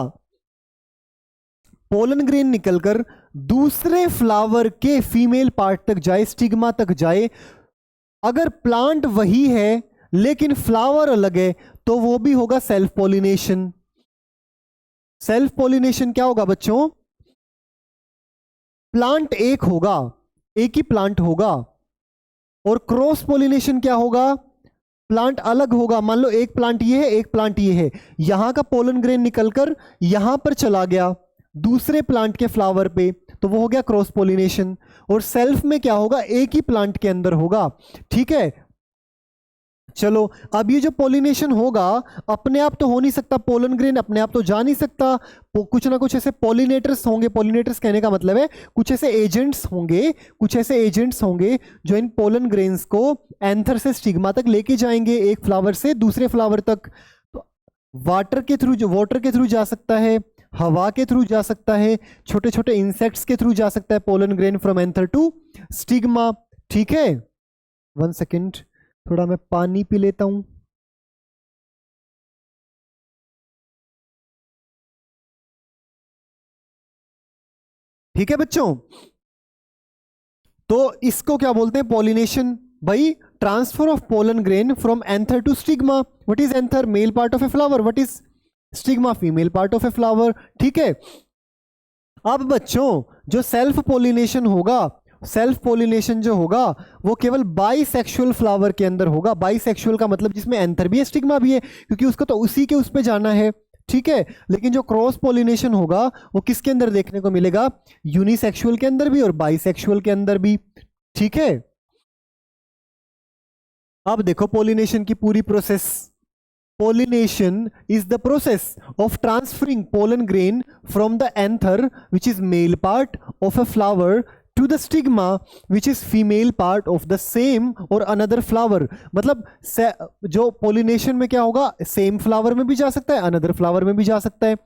पोलन ग्रेन निकलकर दूसरे फ्लावर के फीमेल पार्ट तक जाए, स्टिग्मा तक जाए, अगर प्लांट वही है लेकिन फ्लावर अलग है, तो वो भी होगा सेल्फ पोलिनेशन। सेल्फ पोलिनेशन क्या होगा बच्चों, प्लांट एक होगा, एक ही प्लांट होगा। और क्रॉस पोलिनेशन क्या होगा, प्लांट अलग होगा। मान लो एक प्लांट ये है, एक प्लांट ये है, यहां का पोलन ग्रेन निकलकर यहां पर चला गया दूसरे प्लांट के फ्लावर पे, तो वो हो गया क्रॉस पोलिनेशन। और सेल्फ में क्या होगा, एक ही प्लांट के अंदर होगा, ठीक है। चलो, अब ये जो पोलिनेशन होगा अपने आप तो हो नहीं सकता, पोलन ग्रेन अपने आप तो जा नहीं सकता, कुछ ना कुछ ऐसे पोलिनेटर्स होंगे। पोलिनेटर्स कहने का मतलब है कुछ ऐसे एजेंट्स होंगे, कुछ ऐसे एजेंट्स होंगे जो इन पोलन ग्रेन्स को एंथर से स्टिग्मा तक लेके जाएंगे, एक फ्लावर से दूसरे फ्लावर तक। तो वाटर के थ्रू जा सकता है, हवा के थ्रू जा सकता है, छोटे छोटे इंसेक्ट्स के थ्रू जा सकता है pollen grain from anther to stigma. ठीक है, 1 सेकेंड, थोड़ा मैं पानी पी लेता हूं। ठीक है बच्चों, तो इसको क्या बोलते हैं? पॉलिनेशन। भाई, transfer of pollen grain from anther to stigma. What is anther? Male part of a flower. What is stigma? Female part of a flower. ठीक है, अब बच्चों जो सेल्फ पोलिनेशन होगा, सेल्फ पोलिनेशन जो होगा वो केवल बाइसेक्सुअल फ्लावर के अंदर होगा। बाइसेक्सुअल का मतलब जिसमें एंथर भी है स्टिग्मा भी है, क्योंकि उसको तो उसी के उस पे जाना है। ठीक है, लेकिन जो क्रॉस पोलिनेशन होगा वो किसके अंदर देखने को मिलेगा? यूनिसेक्सुअल के अंदर भी और बाइसेक्सुअल के अंदर भी। ठीक है, अब देखो पोलिनेशन की पूरी process. Pollination is the process of transferring pollen grain from the anther, which is male part of a flower, to the stigma, which is female part of the same or another flower. मतलब जो pollination में क्या होगा, same flower में भी जा सकता है, another flower में भी जा सकता है।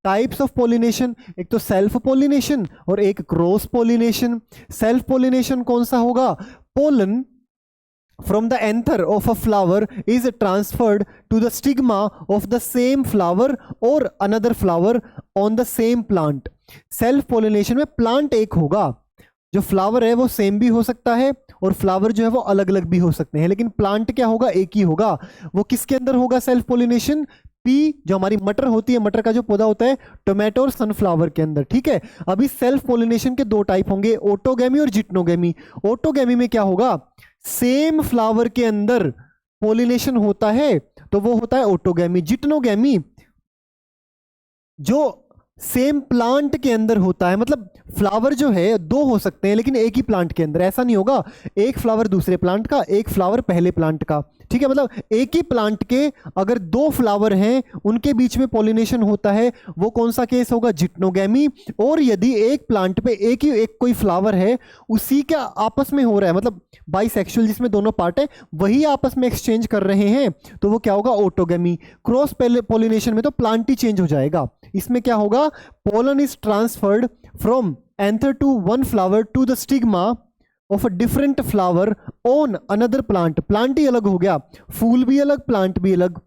टाइप्स ऑफ पोलिनेशन, एक तो सेल्फ पोलिनेशन और एक क्रॉस पोलिनेशन। सेल्फ पोलिनेशन कौन सा होगा? Pollen from the anther of a flower is transferred to the stigma of the same flower or another flower on the same plant. Self pollination में plant एक होगा, जो flower है वो same भी हो सकता है और फ्लावर जो है वो अलग अलग भी हो सकते हैं, लेकिन प्लांट क्या होगा? एक ही होगा। वो किसके अंदर होगा सेल्फ पोलिनेशन? पी, जो हमारी मटर होती है, मटर का जो पौधा होता है, टोमेटो और सनफ्लावर के अंदर। ठीक है, अभी सेल्फ पोलिनेशन के दो टाइप होंगे, ऑटोगैमी और जिटनोगैमी। ऑटोगैमी में क्या होगा? सेम फ्लावर के अंदर पोलिनेशन होता है तो वो होता है ऑटोगैमी। जिटनोगैमी जो सेम प्लांट के अंदर होता है, मतलब फ्लावर जो है दो हो सकते हैं लेकिन एक ही प्लांट के अंदर। ऐसा नहीं होगा एक फ्लावर दूसरे प्लांट का, एक फ्लावर पहले प्लांट का। ठीक है, मतलब एक ही प्लांट के अगर दो फ्लावर हैं उनके बीच में पॉलिनेशन होता है, वो कौन सा केस होगा? जिटनोगैमी। और यदि एक प्लांट पे एक कोई फ्लावर है उसी का आपस में हो रहा है, मतलब बाइसेक्सुअल जिसमें दोनों पार्ट है वही आपस में एक्सचेंज कर रहे हैं, तो वो क्या होगा? ऑटोगैमी। क्रॉस पॉलिनेशन में तो प्लांट ही चेंज हो जाएगा। इसमें क्या होगा? Pollen is transferred from anther to one flower to the stigma of a different flower on another plant. Plant ही अलग हो गया, फूल भी अलग, प्लांट भी अलग।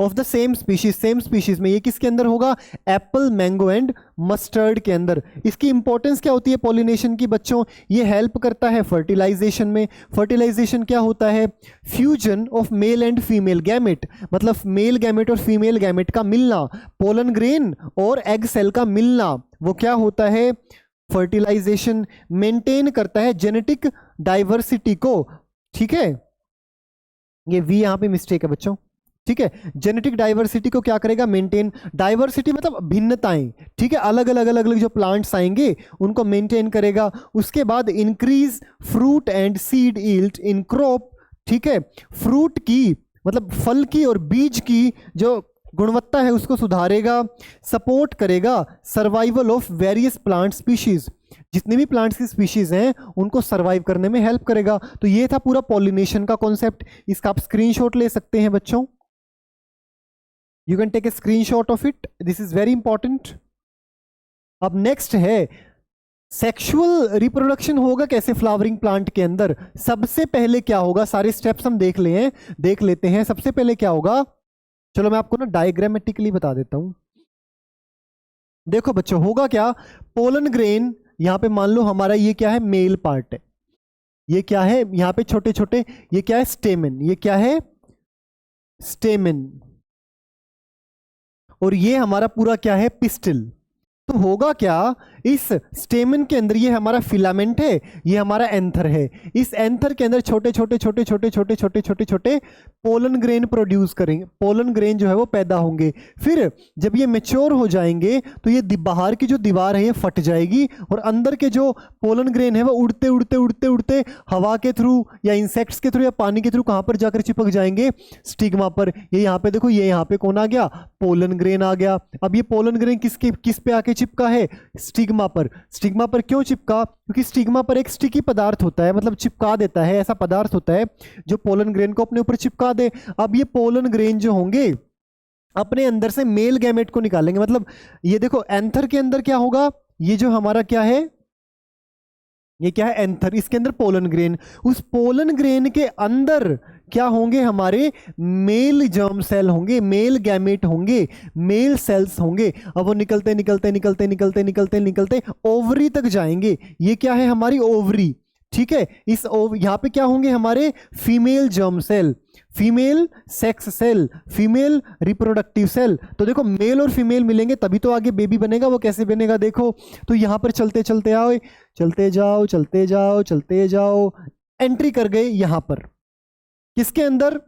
Of the same species, same species में ये किसके अंदर होगा? एप्पल, मैंगो एंड मस्टर्ड के अंदर। इसकी इंपॉर्टेंस क्या होती है पॉलिनेशन की बच्चों? ये हेल्प करता है फर्टिलाइजेशन में। फर्टिलाइजेशन क्या होता है? Fusion of male and female gamete, मतलब मेल गैमेट और फीमेल गैमेट का मिलना, पोलन ग्रेन और एग सेल का मिलना, वो क्या होता है? फर्टिलाइजेशन। मेंटेन करता है जेनेटिक डाइवर्सिटी को। ठीक है, ये वी यहां पे मिस्टेक है बच्चों। ठीक है, जेनेटिक डाइवर्सिटी को क्या करेगा? मेंटेन। डाइवर्सिटी मतलब भिन्नताएं। ठीक है, अलग अलग अलग अलग जो प्लांट्स आएंगे उनको मेंटेन करेगा। उसके बाद increase fruit and seed yield in crop. ठीक है, फ्रूट की मतलब फल की और बीज की जो गुणवत्ता है उसको सुधारेगा। सपोर्ट करेगा survival of various plant species, जितने भी प्लांट्स की स्पीशीज हैं उनको सर्वाइव करने में हेल्प करेगा। तो ये था पूरा पॉलिनेशन का कॉन्सेप्ट। इसका आप स्क्रीनशॉट ले सकते हैं बच्चों। You can take a screenshot of it, this is very important. अब नेक्स्ट है सेक्सुअल रिप्रोडक्शन होगा कैसे फ्लावरिंग प्लांट के अंदर। सबसे पहले क्या होगा? सारे स्टेप्स हम देख लेते हैं। सबसे पहले क्या होगा? चलो मैं आपको ना डायग्रामेटिकली बता देता हूं। देखो बच्चों, होगा क्या? पोलन ग्रेन यहां पे मान लो हमारा ये क्या है? मेल पार्ट है। ये क्या है? यहां पे छोटे छोटे, ये क्या है? स्टेमेन। ये क्या है? स्टेमेन। और ये हमारा पूरा क्या है? पिस्टिल। तो होगा क्या? इस स्टेमन के अंदर ये हमारा फिलामेंट है, ये हमारा एंथर है। इस एंथर के अंदर छोटे छोटे छोटे छोटे छोटे छोटे छोटे छोटे पोलन ग्रेन प्रोड्यूस करेंगे, पोलन ग्रेन जो है वो पैदा होंगे। फिर जब ये मेच्योर हो जाएंगे तो ये बाहर की जो दीवार है ये फट जाएगी और अंदर के जो पोलन ग्रेन है वो उड़ते उड़ते उड़ते उड़ते हवा के थ्रू या इंसेक्ट्स के थ्रू या पानी के थ्रू कहाँ पर जाकर चिपक जाएंगे, स्टिग्मा पर। ये यहाँ पे देखो, ये यहाँ पे कौन आ गया, पोलन ग्रेन आ गया। अब ये पोलन ग्रेन किस पे आके चिपका है, स्टिग्मा पर। स्टिग्मा पर क्यों चिपका, क्योंकि स्टिग्मा पर एक स्टिकी पदार्थ होता है, मतलब चिपका देता है, ऐसा पदार्थ होता है जो पोलन ग्रेन को अपने ऊपर चिपका दे। अब ये पोलन ग्रेन जो होंगे अपने अंदर से मेल गैमेट को निकालेंगे। मतलब ये देखो एंथर के अंदर क्या होगा, ये जो हमारा क्या है, ये क्या है, एंथर, इसके अंदर पोलन ग्रेन। उस पोलन ग्रेन के अंदर क्या होंगे, हमारे मेल जर्म सेल होंगे, मेल गैमेट होंगे, मेल सेल्स होंगे। अब वो निकलते निकलते निकलते निकलते निकलते निकलते ओवरी तक जाएंगे। ये क्या है, हमारी ओवरी, ठीक है। इस यहाँ पे क्या होंगे, हमारे female germ cell, female sex cell, female reproductive cell. तो देखो मेल और फीमेल मिलेंगे तभी तो आगे बेबी बनेगा। वो कैसे बनेगा देखो, तो यहाँ पर चलते चलते आओ, चलते जाओ चलते जाओ चलते जाओ, एंट्री कर गए यहाँ पर, किसके अंदर,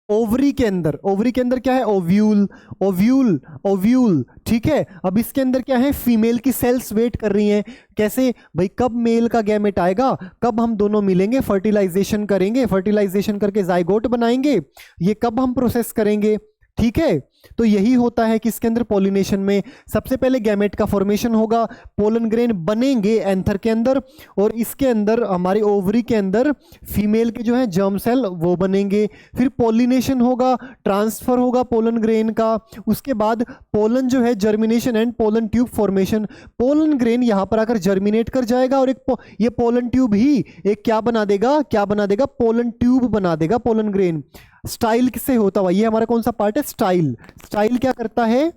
ओवरी के अंदर। ओवरी के अंदर क्या है, ओव्यूल, ओव्यूल, ओव्यूल, ठीक है। अब इसके अंदर क्या है, फीमेल की सेल्स वेट कर रही हैं। कैसे भाई, कब मेल का गैमेट आएगा, कब हम दोनों मिलेंगे, फर्टिलाइजेशन करेंगे, फर्टिलाइजेशन करके जाइगोट बनाएंगे, ये कब हम प्रोसेस करेंगे, ठीक है। तो यही होता है किसके अंदर, पॉलिनेशन में। सबसे पहले गैमेट का फॉर्मेशन होगा, पोलन ग्रेन बनेंगे एंथर के अंदर, और इसके अंदर हमारी ओवरी के अंदर फीमेल के जो है जर्म सेल वो बनेंगे। फिर पॉलिनेशन होगा, ट्रांसफर होगा पोलन ग्रेन का। उसके बाद पोलन जो है, germination and pollen tube formation. Pollen grain यहाँ पर आकर जर्मिनेट कर जाएगा और एक ये पोलन ट्यूब ही एक क्या बना देगा, क्या बना देगा, पोलन ट्यूब बना देगा पोलन ग्रेन। स्टाइल किससे होता हुआ, ये हमारा कौन सा पार्ट है, स्टाइल। स्टाइल क्या करता है,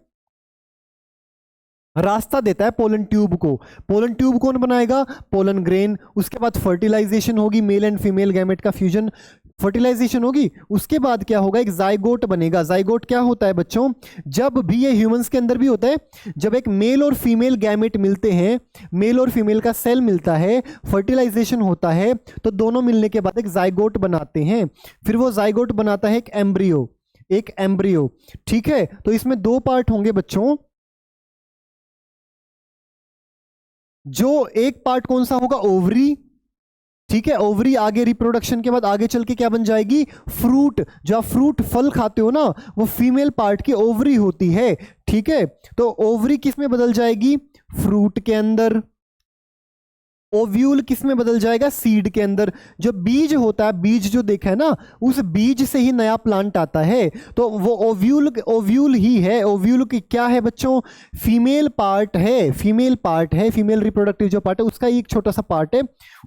रास्ता देता है पोलन ट्यूब को। पोलन ट्यूब कौन बनाएगा, पोलन ग्रेन। उसके बाद फर्टिलाइजेशन होगी, मेल एंड फीमेल गैमेट का फ्यूजन, फर्टिलाइजेशन होगी। उसके बाद क्या होगा, एक जाइगोट बनेगा। जाइगोट क्या होता है बच्चों, जब भी, ये ह्यूमंस के अंदर भी होता है, जब एक मेल और फीमेल गैमेट मिलते हैं, मेल और फीमेल का सेल मिलता है, फर्टिलाइजेशन होता है, तो दोनों मिलने के बाद एक जाइगोट बनाते हैं। फिर वो जाइगोट बनाता है एक एम्ब्रियो, एक एम्ब्रियो, ठीक है। तो इसमें दो पार्ट होंगे बच्चों, जो एक पार्ट कौन सा होगा, ओवरी, ठीक है। ओवरी आगे रिप्रोडक्शन के बाद आगे चल के क्या बन जाएगी, फ्रूट। जो आप फ्रूट फल खाते हो ना, वो फीमेल पार्ट की ओवरी होती है, ठीक है। तो ओवरी किस में बदल जाएगी, फ्रूट के अंदर। ओव्यूल किस में बदल जाएगा, सीड के अंदर। जो बीज होता है, बीज जो देखा है ना, उस बीज से ही नया प्लांट आता है। तो वो ओव्यूल, ओव्यूल ही है। ओव्यूल की क्या है बच्चों, फीमेल पार्ट है, फीमेल पार्ट है, फीमेल रिप्रोडक्टिव जो पार्ट है उसका एक छोटा सा पार्ट है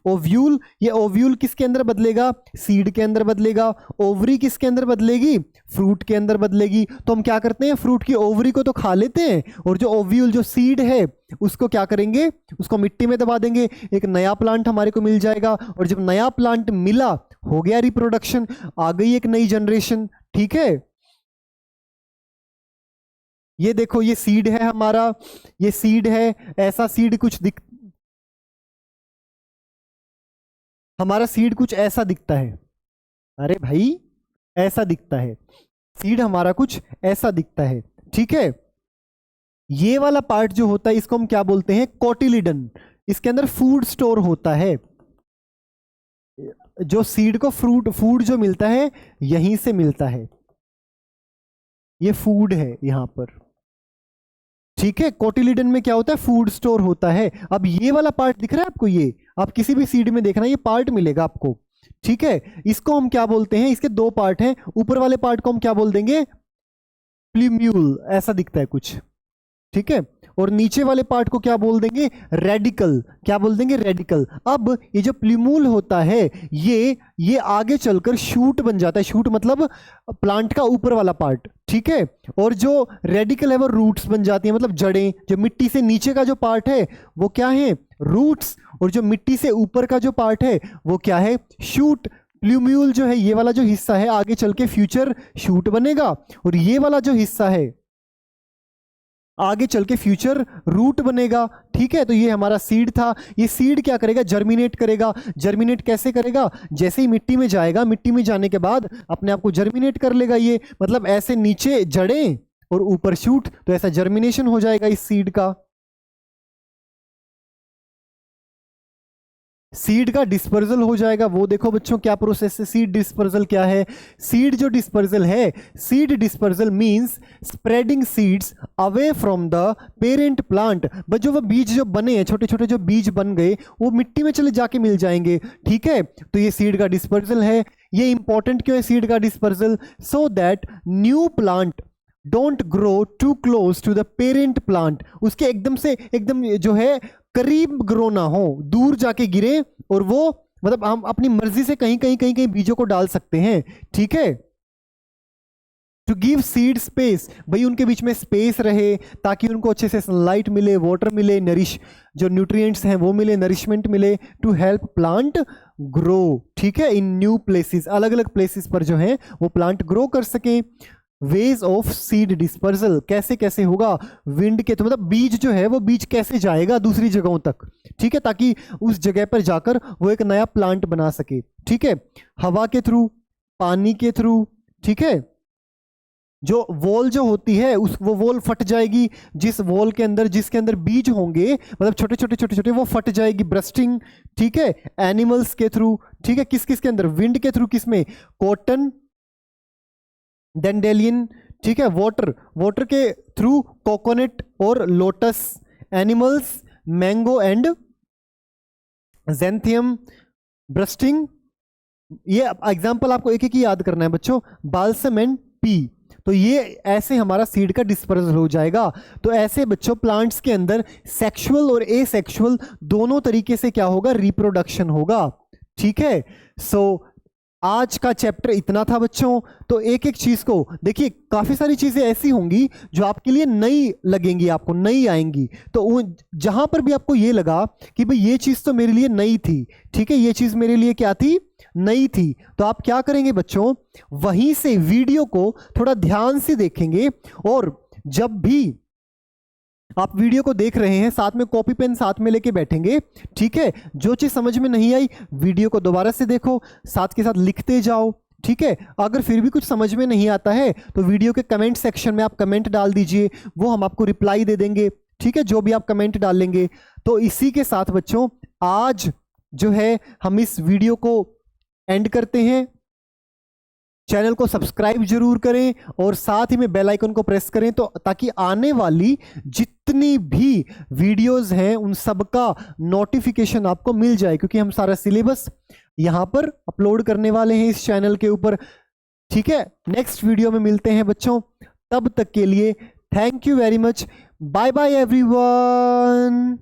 ओव्यूल। ये ओव्यूल किसके अंदर बदलेगा, सीड के अंदर बदलेगा। ओवरी किसके अंदर बदलेगी, फ्रूट के अंदर बदलेगी। तो हम क्या करते हैं, फ्रूट की ओवरी को तो खा लेते हैं, और जो ओव्यूल, जो सीड है, उसको क्या करेंगे, उसको मिट्टी में दबा देंगे, एक नया प्लांट हमारे को मिल जाएगा। और जब नया प्लांट मिला, हो गया रिप्रोडक्शन, आ गई एक नई जनरेशन, ठीक है। ये देखो, ये सीड है हमारा, ये सीड है, ऐसा सीड कुछ हमारा सीड कुछ ऐसा दिखता है। अरे भाई, ऐसा दिखता है सीड हमारा, कुछ ऐसा दिखता है, ठीक है। ये वाला पार्ट जो होता है इसको हम क्या बोलते हैं, कोटिलिडन। इसके अंदर फूड स्टोर होता है। जो सीड को फूड जो मिलता है यहीं से मिलता है, ये फूड है यहां पर, ठीक है। कोटिलिडन में क्या होता है, फूड स्टोर होता है। अब ये वाला पार्ट दिख रहा है आपको, ये आप किसी भी सीड में देखना, ये पार्ट मिलेगा आपको, ठीक है। इसको हम क्या बोलते हैं, इसके दो पार्ट हैं। ऊपर वाले पार्ट को हम क्या बोल देंगे, प्लूम्यूल, ऐसा दिखता है कुछ, ठीक है। और नीचे वाले पार्ट को क्या बोल देंगे, रेडिकल, क्या बोल देंगे, रेडिकल। अब ये जो प्लूम्यूल होता है, ये आगे चलकर शूट बन जाता है। शूट मतलब प्लांट का ऊपर वाला पार्ट, ठीक है। और जो रेडिकल है वो रूट्स बन जाती है, मतलब जड़ें। जो मिट्टी से नीचे का जो पार्ट है वो क्या है, रूट्स। और जो मिट्टी से ऊपर का जो पार्ट है वो क्या है, शूट। प्लूम्यूल जो है, ये वाला जो हिस्सा है, आगे चल के फ्यूचर शूट बनेगा। और ये वाला जो हिस्सा है, आगे चल के फ्यूचर रूट बनेगा। ठीक है, तो ये हमारा सीड था। ये सीड क्या करेगा? जर्मिनेट करेगा। जर्मिनेट कैसे करेगा? जैसे ही मिट्टी में जाएगा, मिट्टी में जाने के बाद अपने आप को जर्मिनेट कर लेगा। ये मतलब ऐसे नीचे जड़ें और ऊपर शूट, तो ऐसा जर्मिनेशन हो जाएगा इस सीड का। सीड का डिस्पर्जल हो जाएगा। वो देखो बच्चों क्या प्रोसेस है। सीड डिस्पर्जल क्या है? सीड जो डिस्पर्जल है, seed dispersal means spreading seeds away from the parent plant. बस जो वो बीज जो बने हैं, छोटे छोटे जो बीज बन गए, वो मिट्टी में चले जाके मिल जाएंगे। ठीक है, तो ये सीड का डिस्पर्जल है। ये इंपॉर्टेंट क्यों है सीड का dispersal? So that new plant don't grow too close to the parent plant. उसके एकदम जो है करीब ग्रो ना हो, दूर जाके गिरे, और वो मतलब हम अपनी मर्जी से कहीं बीजों को डाल सकते हैं। ठीक है, टू गिव सीड स्पेस, भाई उनके बीच में स्पेस रहे ताकि उनको अच्छे से सनलाइट मिले, वाटर मिले, नरिश जो न्यूट्रिएंट्स हैं वो मिले, नरिशमेंट मिले, टू हेल्प प्लांट ग्रो। ठीक है, इन न्यू प्लेसेस, अलग अलग प्लेसेस पर जो है वो प्लांट ग्रो कर सके। वेज ऑफ सीड डिस्पर्सल, कैसे कैसे होगा? विंड के, तो मतलब बीज जो है वो बीज कैसे जाएगा दूसरी जगहों तक। ठीक है, ताकि उस जगह पर जाकर वो एक नया प्लांट बना सके। ठीक है, हवा के थ्रू, पानी के थ्रू। ठीक है, जो वॉल जो होती है वो वॉल फट जाएगी, जिस वॉल के अंदर जिसके अंदर बीज होंगे, मतलब छोटे छोटे छोटे छोटे, वो फट जाएगी, ब्रस्टिंग। ठीक है, एनिमल्स के थ्रू। ठीक है, किस किस के अंदर? विंड के थ्रू, किसमें? Cotton, dandelion. ठीक है, वाटर के थ्रू कोकोनट और lotus. Animals, mango and xanthium, bursting. ये एग्जांपल आपको एक एक ही याद करना है बच्चों, बाल्सम एंड पी। तो ये ऐसे हमारा सीड का डिस्पर्सल हो जाएगा। तो ऐसे बच्चों प्लांट्स के अंदर सेक्सुअल और एसेक्सुअल दोनों तरीके से क्या होगा? रिप्रोडक्शन होगा। ठीक है, सो आज का चैप्टर इतना था बच्चों। तो एक एक चीज को देखिए, काफी सारी चीजें ऐसी होंगी जो आपके लिए नई लगेंगी, आपको नई आएंगी। तो जहां पर भी आपको ये लगा कि भाई ये चीज तो मेरे लिए नई थी, ठीक है, ये चीज मेरे लिए क्या थी? नई थी, तो आप क्या करेंगे बच्चों? वहीं से वीडियो को थोड़ा ध्यान से देखेंगे, और जब भी आप वीडियो को देख रहे हैं साथ में कॉपी पेन साथ में लेके बैठेंगे। ठीक है, जो चीज समझ में नहीं आई वीडियो को दोबारा से देखो, साथ के साथ लिखते जाओ। ठीक है, अगर फिर भी कुछ समझ में नहीं आता है तो वीडियो के कमेंट सेक्शन में आप कमेंट डाल दीजिए, वो हम आपको रिप्लाई दे देंगे। ठीक है, जो भी आप कमेंट डालेंगे। तो इसी के साथ बच्चों आज जो है हम इस वीडियो को एंड करते हैं। चैनल को सब्सक्राइब जरूर करें और साथ ही में बेल आइकन को प्रेस करें, तो ताकि आने वाली जितनी भी वीडियोस हैं उन सबका नोटिफिकेशन आपको मिल जाए, क्योंकि हम सारा सिलेबस यहां पर अपलोड करने वाले हैं इस चैनल के ऊपर। ठीक है, नेक्स्ट वीडियो में मिलते हैं बच्चों, तब तक के लिए thank you very much, bye bye everyone.